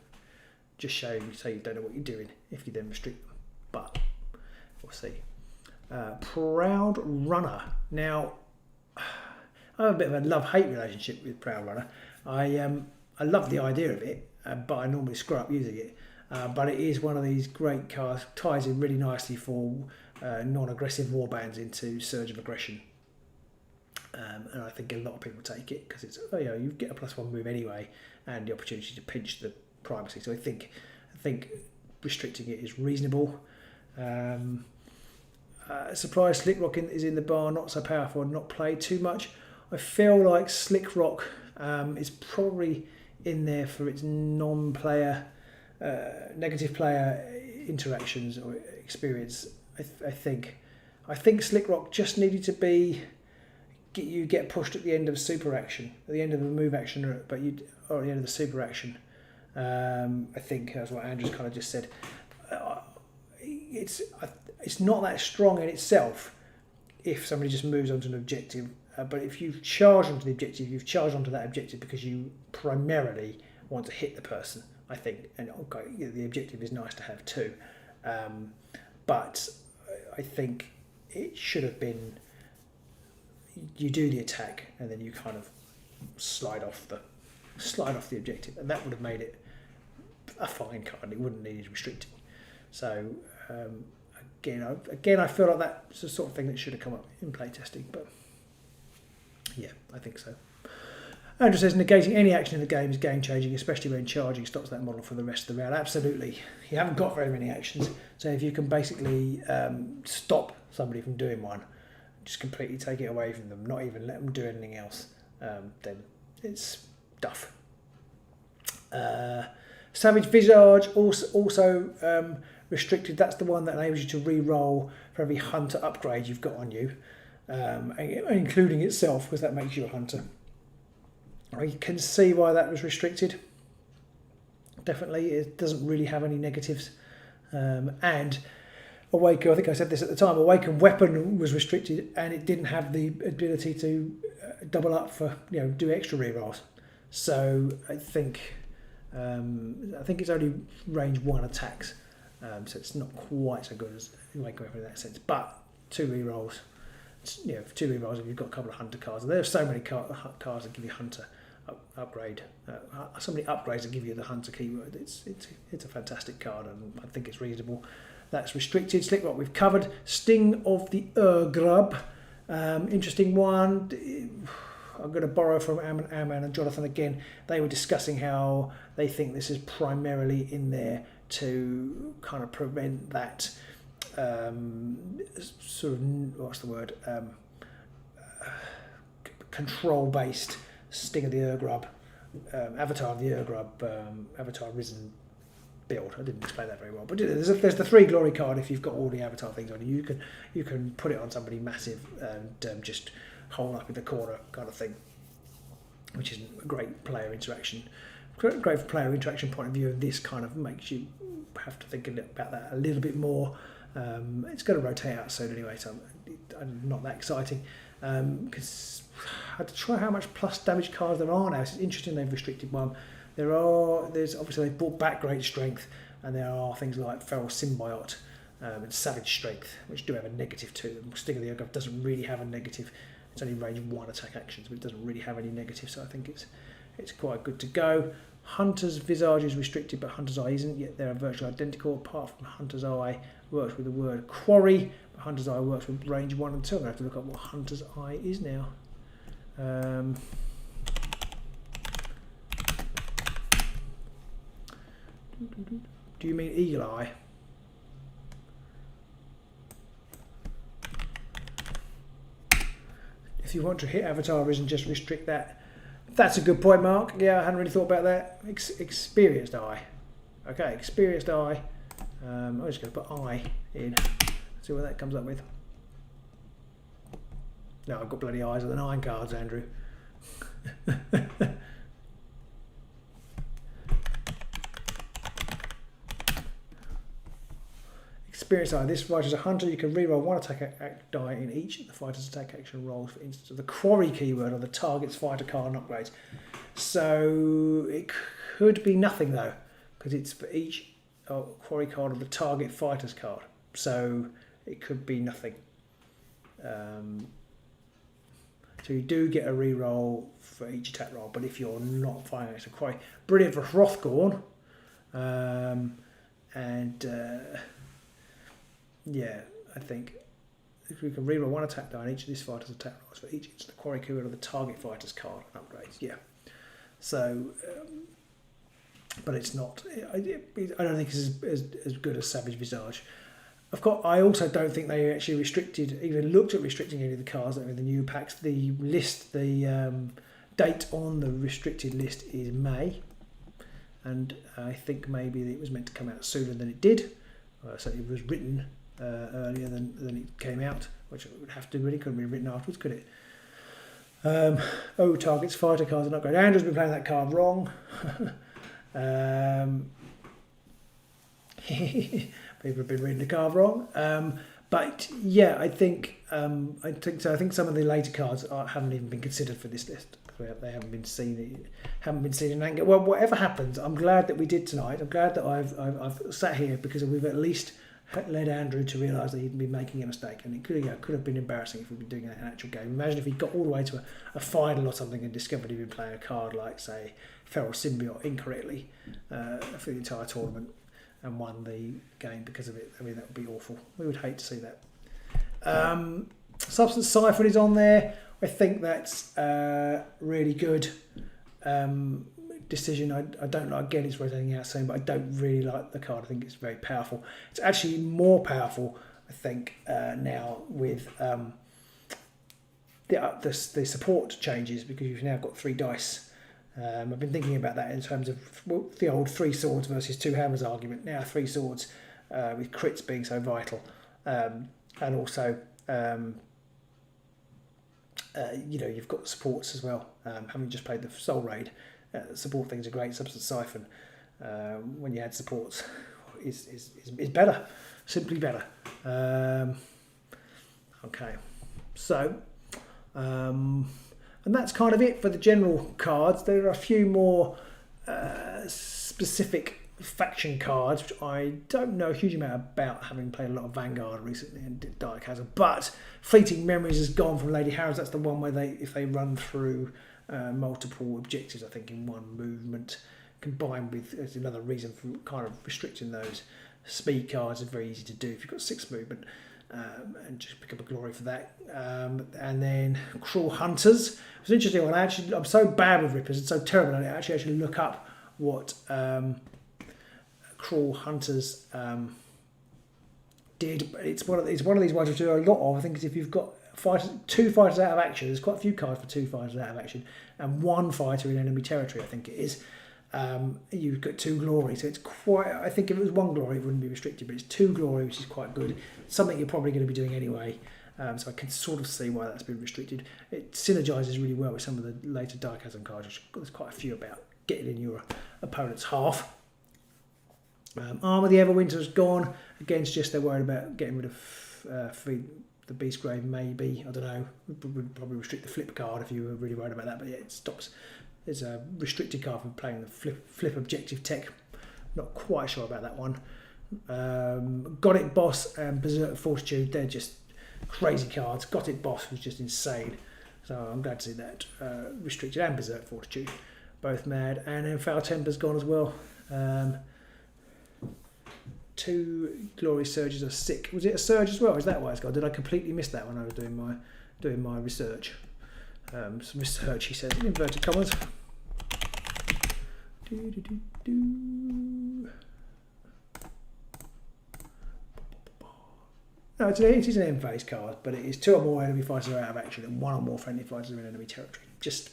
just showing you don't know what you're doing if you then restrict them. But we'll see. Proud Runner. Now, I have a bit of a love-hate relationship with Proud Runner. I love the idea of it, but I normally screw up using it. But it is one of these great cards, ties in really nicely for non-aggressive warbands into Surge of Aggression. And I think a lot of people take it because it's you get a +1 move anyway, and the opportunity to pinch the primacy. So I think restricting it is reasonable. Surprise Slick Rock is in the bar, not so powerful and not played too much. I feel like Slick Rock is probably in there for its non-player, negative player interactions or experience. I think Slick Rock just needed to be you get pushed at the end of super action, at the end of a move action, or at the end of the super action. I think that's what Andrew's kind of just said. It's not that strong in itself if somebody just moves onto an objective, but if you charge onto the objective, you've charged onto that objective because you primarily want to hit the person, I think. And okay, the objective is nice to have too, but I think it should have been you do the attack and then you kind of slide off the objective, and that would have made it a fine card. It wouldn't need restricting. So again, I feel like that's the sort of thing that should have come up in playtesting. But yeah, I think so. Andrew says negating any action in the game is game changing, especially when charging stops that model for the rest of the round. Absolutely, you haven't got very many actions, so if you can basically stop somebody from doing one, just completely take it away from them, not even let them do anything else, then it's duff. Savage Visage also restricted. That's the one that enables you to re-roll for every hunter upgrade you've got on you, including itself, because that makes you a hunter. I can see why that was restricted. Definitely, it doesn't really have any negatives. And Awaken, I think I said this at the time, Awaken Weapon was restricted, and it didn't have the ability to double up for, do extra rerolls. So I think it's only range 1 attacks, so it's not quite so good as Awaken Weapon in that sense. But 2 rerolls you know, for 2 rerolls if you've got a couple of hunter cards. And there are so many cards that give you hunter upgrade. So many upgrades that give you the hunter keyword. It's a fantastic card, and I think it's reasonable. That's restricted. Slick Rock we've covered. Sting of the Grub. Interesting one. I'm going to borrow from Amman and Jonathan again. They were discussing how they think this is primarily in there to kind of prevent that sort of, what's the word, control-based Sting of the Grub, Avatar of the Grub, Avatar Risen build. I didn't explain that very well, but there's the 3 glory card. If you've got all the Avatar things on you, you can put it on somebody massive and just hold up in the corner kind of thing, which is a great player interaction. Great from player interaction point of view, and this kind of makes you have to think about that a little bit more. It's going to rotate out soon anyway, so I'm not that exciting. Because I had to try how much plus damage cards there are now. It's interesting they've restricted one. There's obviously they've brought back Great Strength, and there are things like Feral Symbiote and Savage Strength, which do have a negative to them. Sting of the Ogre doesn't really have a negative. It's only range 1 attack actions, but it doesn't really have any negative, so I think it's quite good to go. Hunter's Visage is restricted, but Hunter's Eye isn't, yet they're virtually identical, apart from Hunter's Eye works with the word Quarry, but Hunter's Eye works with range 1 and 2. I'm going to have to look up what Hunter's Eye is now. Do you mean Eagle Eye? If you want to hit Avatar Risen, just restrict that. That's a good point, Mark. Yeah, I hadn't really thought about that. Experienced Eye. Okay, Experienced Eye. I'm just going to put Eye in. See what that comes up with. No, I've got bloody eyes of the 9 cards, Andrew. Experienced Eye. This fighter's a hunter. You can reroll 1 attack die in each of the fighter's attack action rolls for instance of the Quarry keyword on the target's fighter card and upgrades. So it could be nothing though, because it's for each Quarry card of the target fighter's card. So it could be nothing. So you do get a reroll for each attack roll, but if you're not fighting it's a Quarry. Brilliant for Hrothgorn. Yeah, I think if we can reroll 1 attack die on each of this fighter's attack rolls for each it's the Quarry keyword of the target fighter's card and upgrades. Yeah. So, but it's not. I don't think it's as good as Savage Visage. I also don't think they actually even looked at restricting any of the cards that are in the new packs. The list, the date on the restricted list is May, and I think maybe it was meant to come out sooner than it did. So it was written earlier than it came out, which it would have to really couldn't be written afterwards, could it? Targets fighter cards and upgrade. Andrew's been playing that card wrong. People have been reading the card wrong. But yeah, I think so. I think some of the later cards haven't even been considered for this list. They haven't been seen. In anger. Well, whatever happens, I'm glad that we did tonight. I'm glad that I've sat here because we've at least led Andrew to realise that he'd been making a mistake, and it could have been embarrassing if we'd been doing an actual game. Imagine if he got all the way to a final or something and discovered he'd been playing a card like, say, Feral Symbiote incorrectly for the entire tournament and won the game because of it. I mean, that would be awful. We would hate to see that. Substance Siphon is on there. I think that's really good decision. I don't like, again, it's rotating out soon, but I don't really like the card. I think it's very powerful. It's actually more powerful, I think, now with the support changes, because you've now got 3 dice. I've been thinking about that in terms of the old 3 swords versus 2 hammers argument. Now 3 swords with crits being so vital, and also you've got the supports as well. Having just played the Soul Raid, support things are great. Substance Siphon, when you add supports, is better, simply better. Okay, so and that's kind of it for the general cards. There are a few more specific faction cards, which I don't know a huge amount about, having played a lot of Vanguard recently and Dark Chasm. But Fleeting Memories has gone from Lady Harrows. That's the one where if they run through multiple objectives, I think, in one movement, combined with, as another reason for kind of restricting those. Speed cards are very easy to do if you've got 6 movement, and just pick up a glory for that. And then Cruel Hunters. It was interesting one. I'm so bad with Rippers and so terrible at it. I actually look up what Cruel Hunters did. It's one of these ones which I do a lot of. I think if you've got 2 fighters out of action, there's quite a few cards for 2 fighters out of action, and 1 fighter in enemy territory, I think it is. You've got 2 glory, so it's quite. I think if it was 1 glory, it wouldn't be restricted, but it's 2 glory, which is quite good. Something you're probably going to be doing anyway. So I can sort of see why that's been restricted. It synergises really well with some of the later Dark Chasm cards. There's quite a few about getting in your opponent's half. Arm of the Everwinter has gone. Again, it's just they're worried about getting rid of the Beast Grave, maybe. I don't know. Would probably restrict the flip card if you were really worried about that. But yeah, it stops. There's a restricted card for playing the flip objective tech. Not quite sure about that one. Got It Boss and Berserk Fortitude. They're just crazy cards. Got It Boss was just insane. So I'm glad to see that. Restricted and Berserk Fortitude. Both mad. And then Foul Temper's gone as well. 2 Glory Surges are sick. Was it a surge as well? Is that why it's gone? Did I completely miss that when I was doing my research? Some research, he says, in inverted commas. No, it is an end phase card, but it is 2 or more enemy fighters are out of action and 1 or more friendly fighters are in enemy territory. Just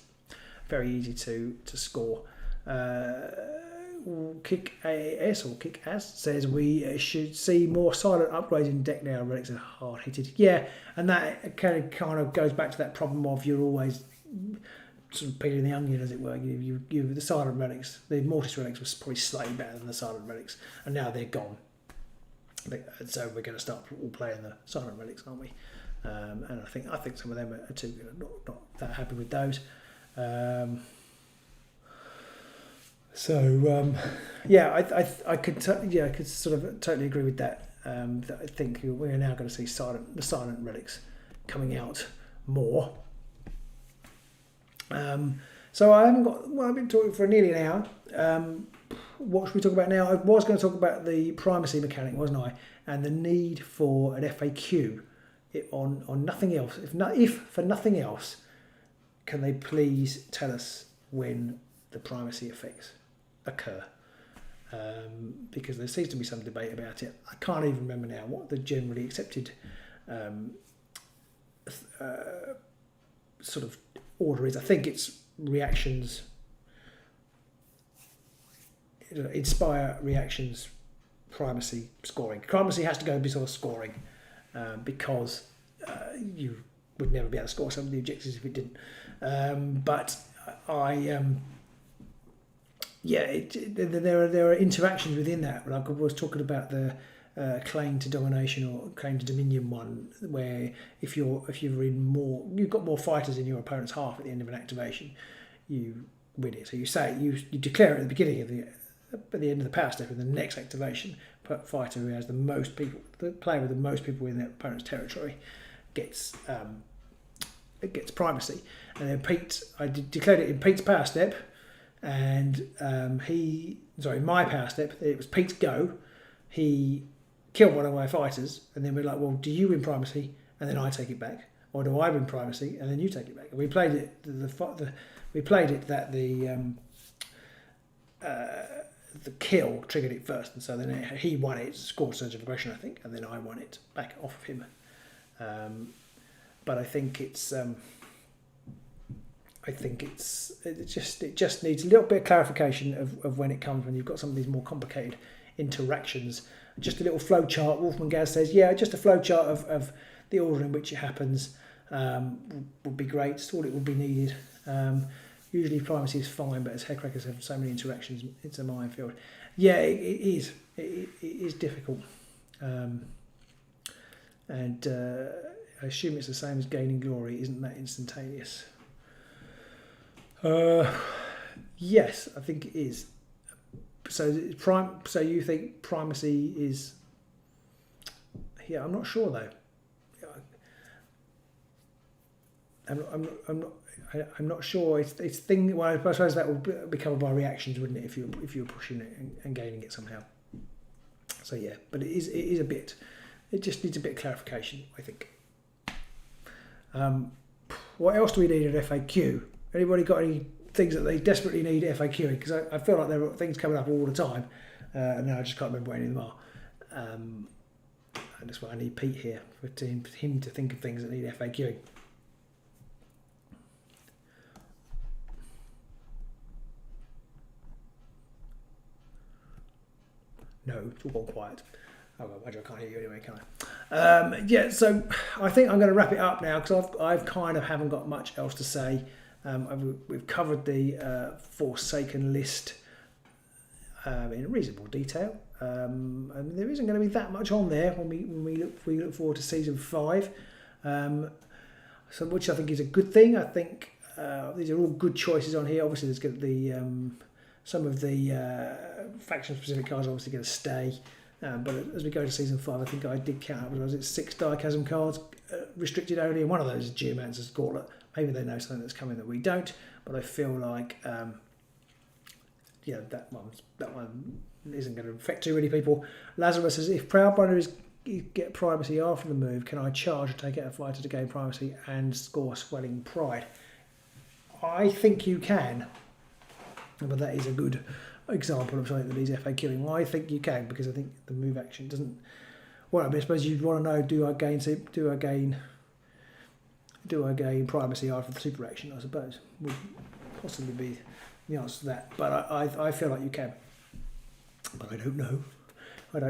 very easy to score. Kick AS or Kick As says we should see more silent upgrades in deck now. Relics are hard hitted. Yeah, and that kind of goes back to that problem of you're always sort of peeling the onion, as it were. You the silent relics, the Mortis relics was probably slightly better than the silent relics, and now they're gone. So we're going to start all playing the silent relics, aren't we? And I think some of them are too not that happy with those. I could sort of totally agree with that. That I think we're now going to see the silent relics coming out more. So I haven't got. Well, I've been talking for nearly an hour. What should we talk about now? I was going to talk about the primacy mechanic, wasn't I? And the need for an FAQ on nothing else. If for nothing else, can they please tell us when the primacy effects occur? Because there seems to be some debate about it. I can't even remember now what the generally accepted sort of order is. I think it's reactions, inspire, reactions, primacy, scoring. Primacy has to go before scoring because you would never be able to score some of the objectives if it didn't. There are interactions within that. Like I was talking about the claim to domination or claim to dominion one, where if you're in more, you've got more fighters in your opponent's half at the end of an activation, you win it. So you say you declare it at the beginning of at the end of the power step in the next activation. Fighter who has the most people, the player with the most people in their opponent's territory, gets primacy. And then Pete, I declared it in Pete's power step. And my power step, it was Pete's go. He killed one of my fighters, and then we're like, well, do you win primacy, and then I take it back, or do I win primacy, and then you take it back? And we played it. That the kill triggered it first, and so then he won it, scored Surge of Aggression, I think, and then I won it back off of him. But I think it just needs a little bit of clarification of when it comes, when you've got some of these more complicated interactions. Just a little flow chart. Wolfman Gaz says, yeah, just a flow chart of the order in which it happens would be great. It's all it would be needed. Usually primacy is fine, but as Headcrackers have so many interactions, it's a minefield. Yeah, it is. It is difficult. And I assume it's the same as gaining glory. Isn't that instantaneous? Yes, I think it is. So you think primacy is? Yeah, I'm not sure though. I'm not sure. It's thing. Well, I suppose that will be covered by reactions, wouldn't it? If you're pushing it and gaining it somehow. So yeah, but it is a bit. It just needs a bit of clarification, I think. What else do we need at FAQ? Anybody got any things that they desperately need FAQing? Because I feel like there are things coming up all the time, and now I just can't remember what any of them are. And that's why I need Pete here for him to think of things that need FAQing. No, it's all gone quiet. Oh, well, I can't hear you anyway, can I? Yeah, so I think I'm going to wrap it up now because I've kind of haven't got much else to say. We've covered the Forsaken list in reasonable detail, and there isn't going to be that much on there when we look forward to season 5. So which I think is a good thing. I think these are all good choices on here. Obviously, there's going to be some of the faction-specific cards are obviously going to stay. But as we go to season 5, I think I did count up, was it 6 Chasm cards restricted only, and one of those is Geomancer's Gauntlet. Maybe they know something that's coming that we don't, but I feel like that one isn't going to affect too many people. Lazarus says, if Proudbrunner is get primacy after the move, can I charge or take out a fighter to gain primacy and score Swelling Pride? I think you can, but that is a good example of something that needs FAQing. Well, I think you can, because I think the move action doesn't. Well, I suppose you'd want to know: do I gain primacy after the super action? I suppose would possibly be the answer to that. But I feel like you can. But I don't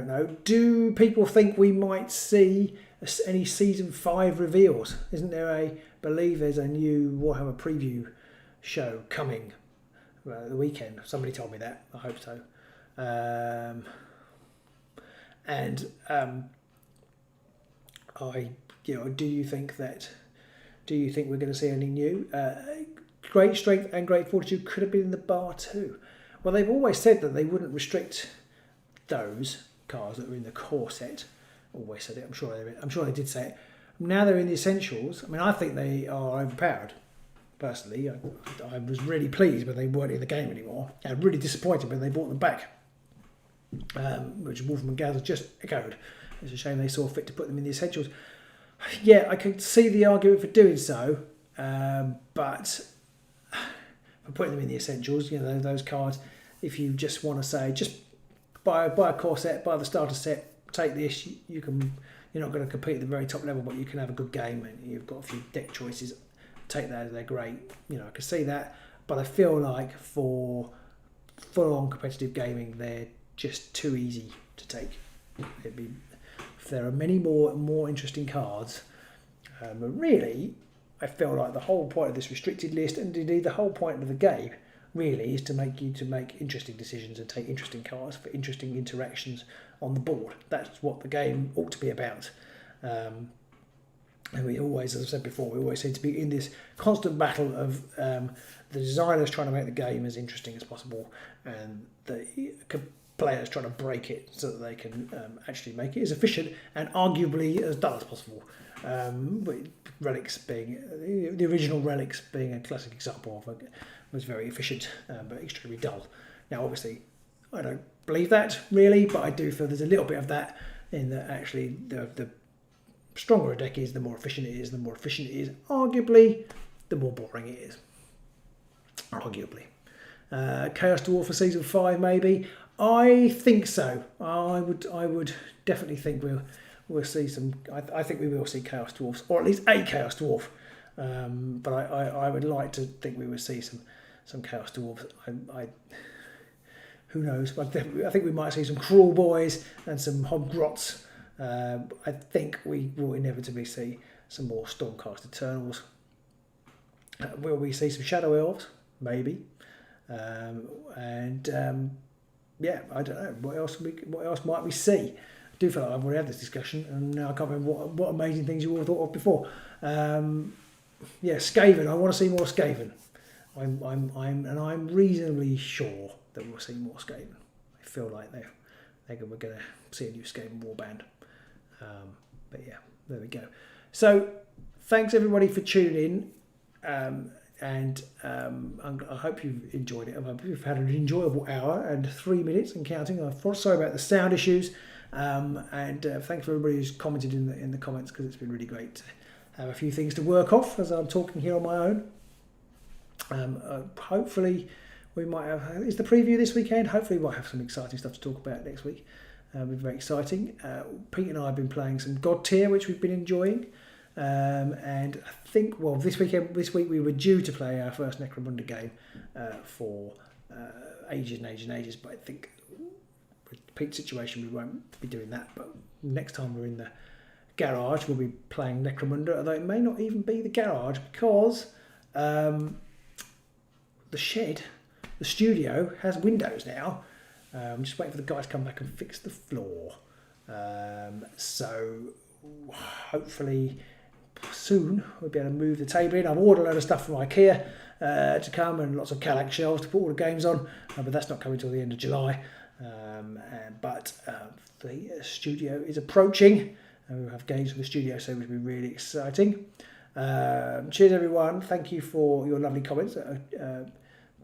know. Do people think we might see any season 5 reveals? Isn't there believe there's a new Warhammer preview show coming? The weekend. Somebody told me that. I hope so. Do you think we're going to see anything new? Great strength and great fortitude could have been in the bar too. Well, they've always said that they wouldn't restrict those cards that were in the core set. Always said it. I'm sure they did say it. Now they're in the essentials. I mean, I think they are overpowered. Personally, I was really pleased when they weren't in the game anymore, and really disappointed when they brought them back, which Wolfram and Gaz just echoed. It's a shame they saw fit to put them in the essentials. Yeah, I could see the argument for doing so, but for putting them in the essentials, those cards, if you just want to say, just buy a core set, buy the starter set, take this, you're not going to compete at the very top level, but you can have a good game, and you've got a few deck choices. Take that as they're great. I can see that, but I feel like for full-on competitive gaming, they're just too easy to take. If there are many more interesting cards, but really, I feel like the whole point of this restricted list, and indeed the whole point of the game, really, is to make interesting decisions and take interesting cards for interesting interactions on the board. That's what the game ought to be about. And we always, as I've said before, we always seem to be in this constant battle of the designers trying to make the game as interesting as possible, and the players trying to break it so that they can actually make it as efficient and arguably as dull as possible. Relics being the original Relics being a classic example of was very efficient but extremely dull. Now, obviously, I don't believe that really, but I do feel there's a little bit of that in that actually the stronger a deck is, the more efficient it is. The more efficient it is, arguably, the more boring it is. Arguably. Chaos Dwarf for season 5, maybe. I think so. I would definitely think we'll see some. I think we will see Chaos Dwarfs, or at least a Chaos Dwarf. But I would like to think we will see some Chaos Dwarfs. Who knows? I think we might see some Cruel Boys and some Hobgrots. I think we will inevitably see some more Stormcast Eternals. Will we see some Shadow Elves? Maybe. Yeah, I don't know. What else might we see? I do feel like I've already had this discussion, and now I can't remember what amazing things you all thought of before. Yeah, Skaven. I want to see more Skaven. I'm reasonably sure that we'll see more Skaven. feel like we're going to see a new Skaven warband. But yeah, there we go. So thanks everybody for tuning in, and I hope you've enjoyed it. I hope you've had an enjoyable hour and 3 minutes and counting. I'm sorry about the sound issues, and thanks for everybody who's commented in the comments, because it's been really great to have a few things to work off as I'm talking here on my own. Hopefully we might have, is the preview this weekend? Hopefully we'll have some exciting stuff to talk about next week. It'll be very exciting. Pete and I have been playing some God Tier, which we've been enjoying. And I think, well, this week we were due to play our first Necromunda game for ages and ages and ages, but I think with Pete's situation we won't be doing that. But next time we're in the garage, we'll be playing Necromunda, although it may not even be the garage, because the shed, the studio, has windows now. I'm just waiting for the guys to come back and fix the floor. So hopefully soon we'll be able to move the table in. I've ordered a load of stuff from IKEA to come, and lots of Kallax shelves to put all the games on, but that's not coming until the end of July. But the studio is approaching, and we'll have games for the studio, so which will be really exciting. Cheers everyone, thank you for your lovely comments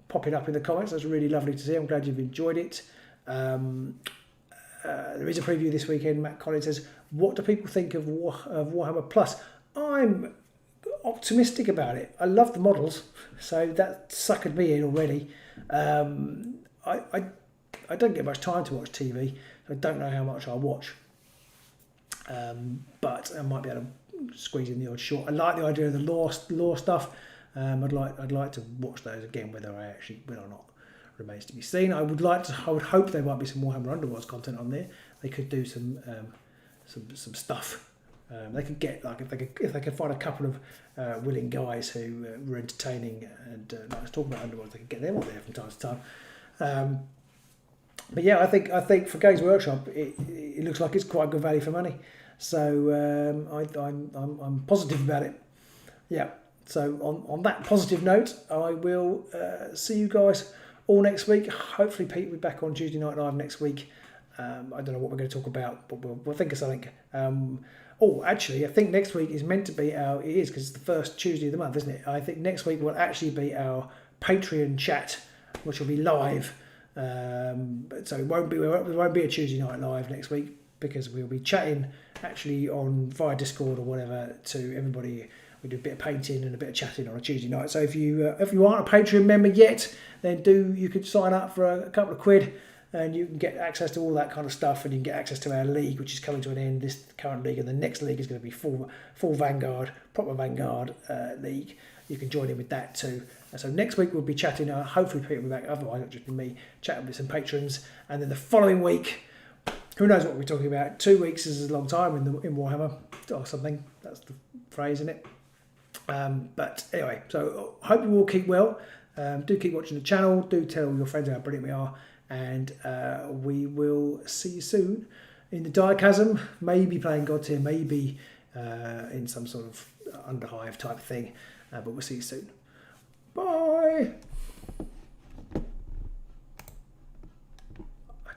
popping up in the comments. That's really lovely to see. I'm glad you've enjoyed it. There is a preview this weekend. Matt Collins says, what do people think of Warhammer Plus? I'm optimistic about it. I love the models, so that suckered me in already. I don't get much time to watch TV. So I don't know how much I'll watch, but I might be able to squeeze in the odd short. I like the idea of the lore stuff. I'd like to watch those again. Whether I actually will or not remains to be seen. I would hope there might be some Warhammer Underworlds content on there. They could do some stuff. They could get, like, if they could find a couple of willing guys who were entertaining and like I was talking about Underworlds, they could get them on there from time to time. But yeah, I think for Games Workshop, it looks like it's quite good value for money. So I'm positive about it. Yeah. So on that positive note, I will see you guys all next week. Hopefully Pete will be back on Tuesday Night Live next week. I don't know what we're going to talk about, but we'll think of something. Actually, I think next week is meant to be it is, because it's the first Tuesday of the month, isn't it? I think next week will actually be our Patreon chat, which will be live. So it won't be a Tuesday Night Live next week, because we'll be chatting actually via Discord or whatever to everybody. We do a bit of painting and a bit of chatting on a Tuesday night. So if you aren't a Patreon member yet, then you could sign up for a couple of quid, and you can get access to all that kind of stuff, and you can get access to our league, which is coming to an end, this current league, and the next league is going to be full Vanguard, proper Vanguard league. You can join in with that too. And so next week we'll be chatting. Hopefully Peter will be back. Otherwise it'll just be me chatting with some patrons. And then the following week, who knows what we're talking about? 2 weeks is a long time in Warhammer or something. That's the phrase, isn't it? But anyway, so I hope you all keep well. Do keep watching the channel. Do tell your friends how brilliant we are. And we will see you soon in the Chasm. Maybe playing God Tier, maybe in some sort of Underhive type thing. But we'll see you soon. Bye. I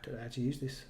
don't know how to use this.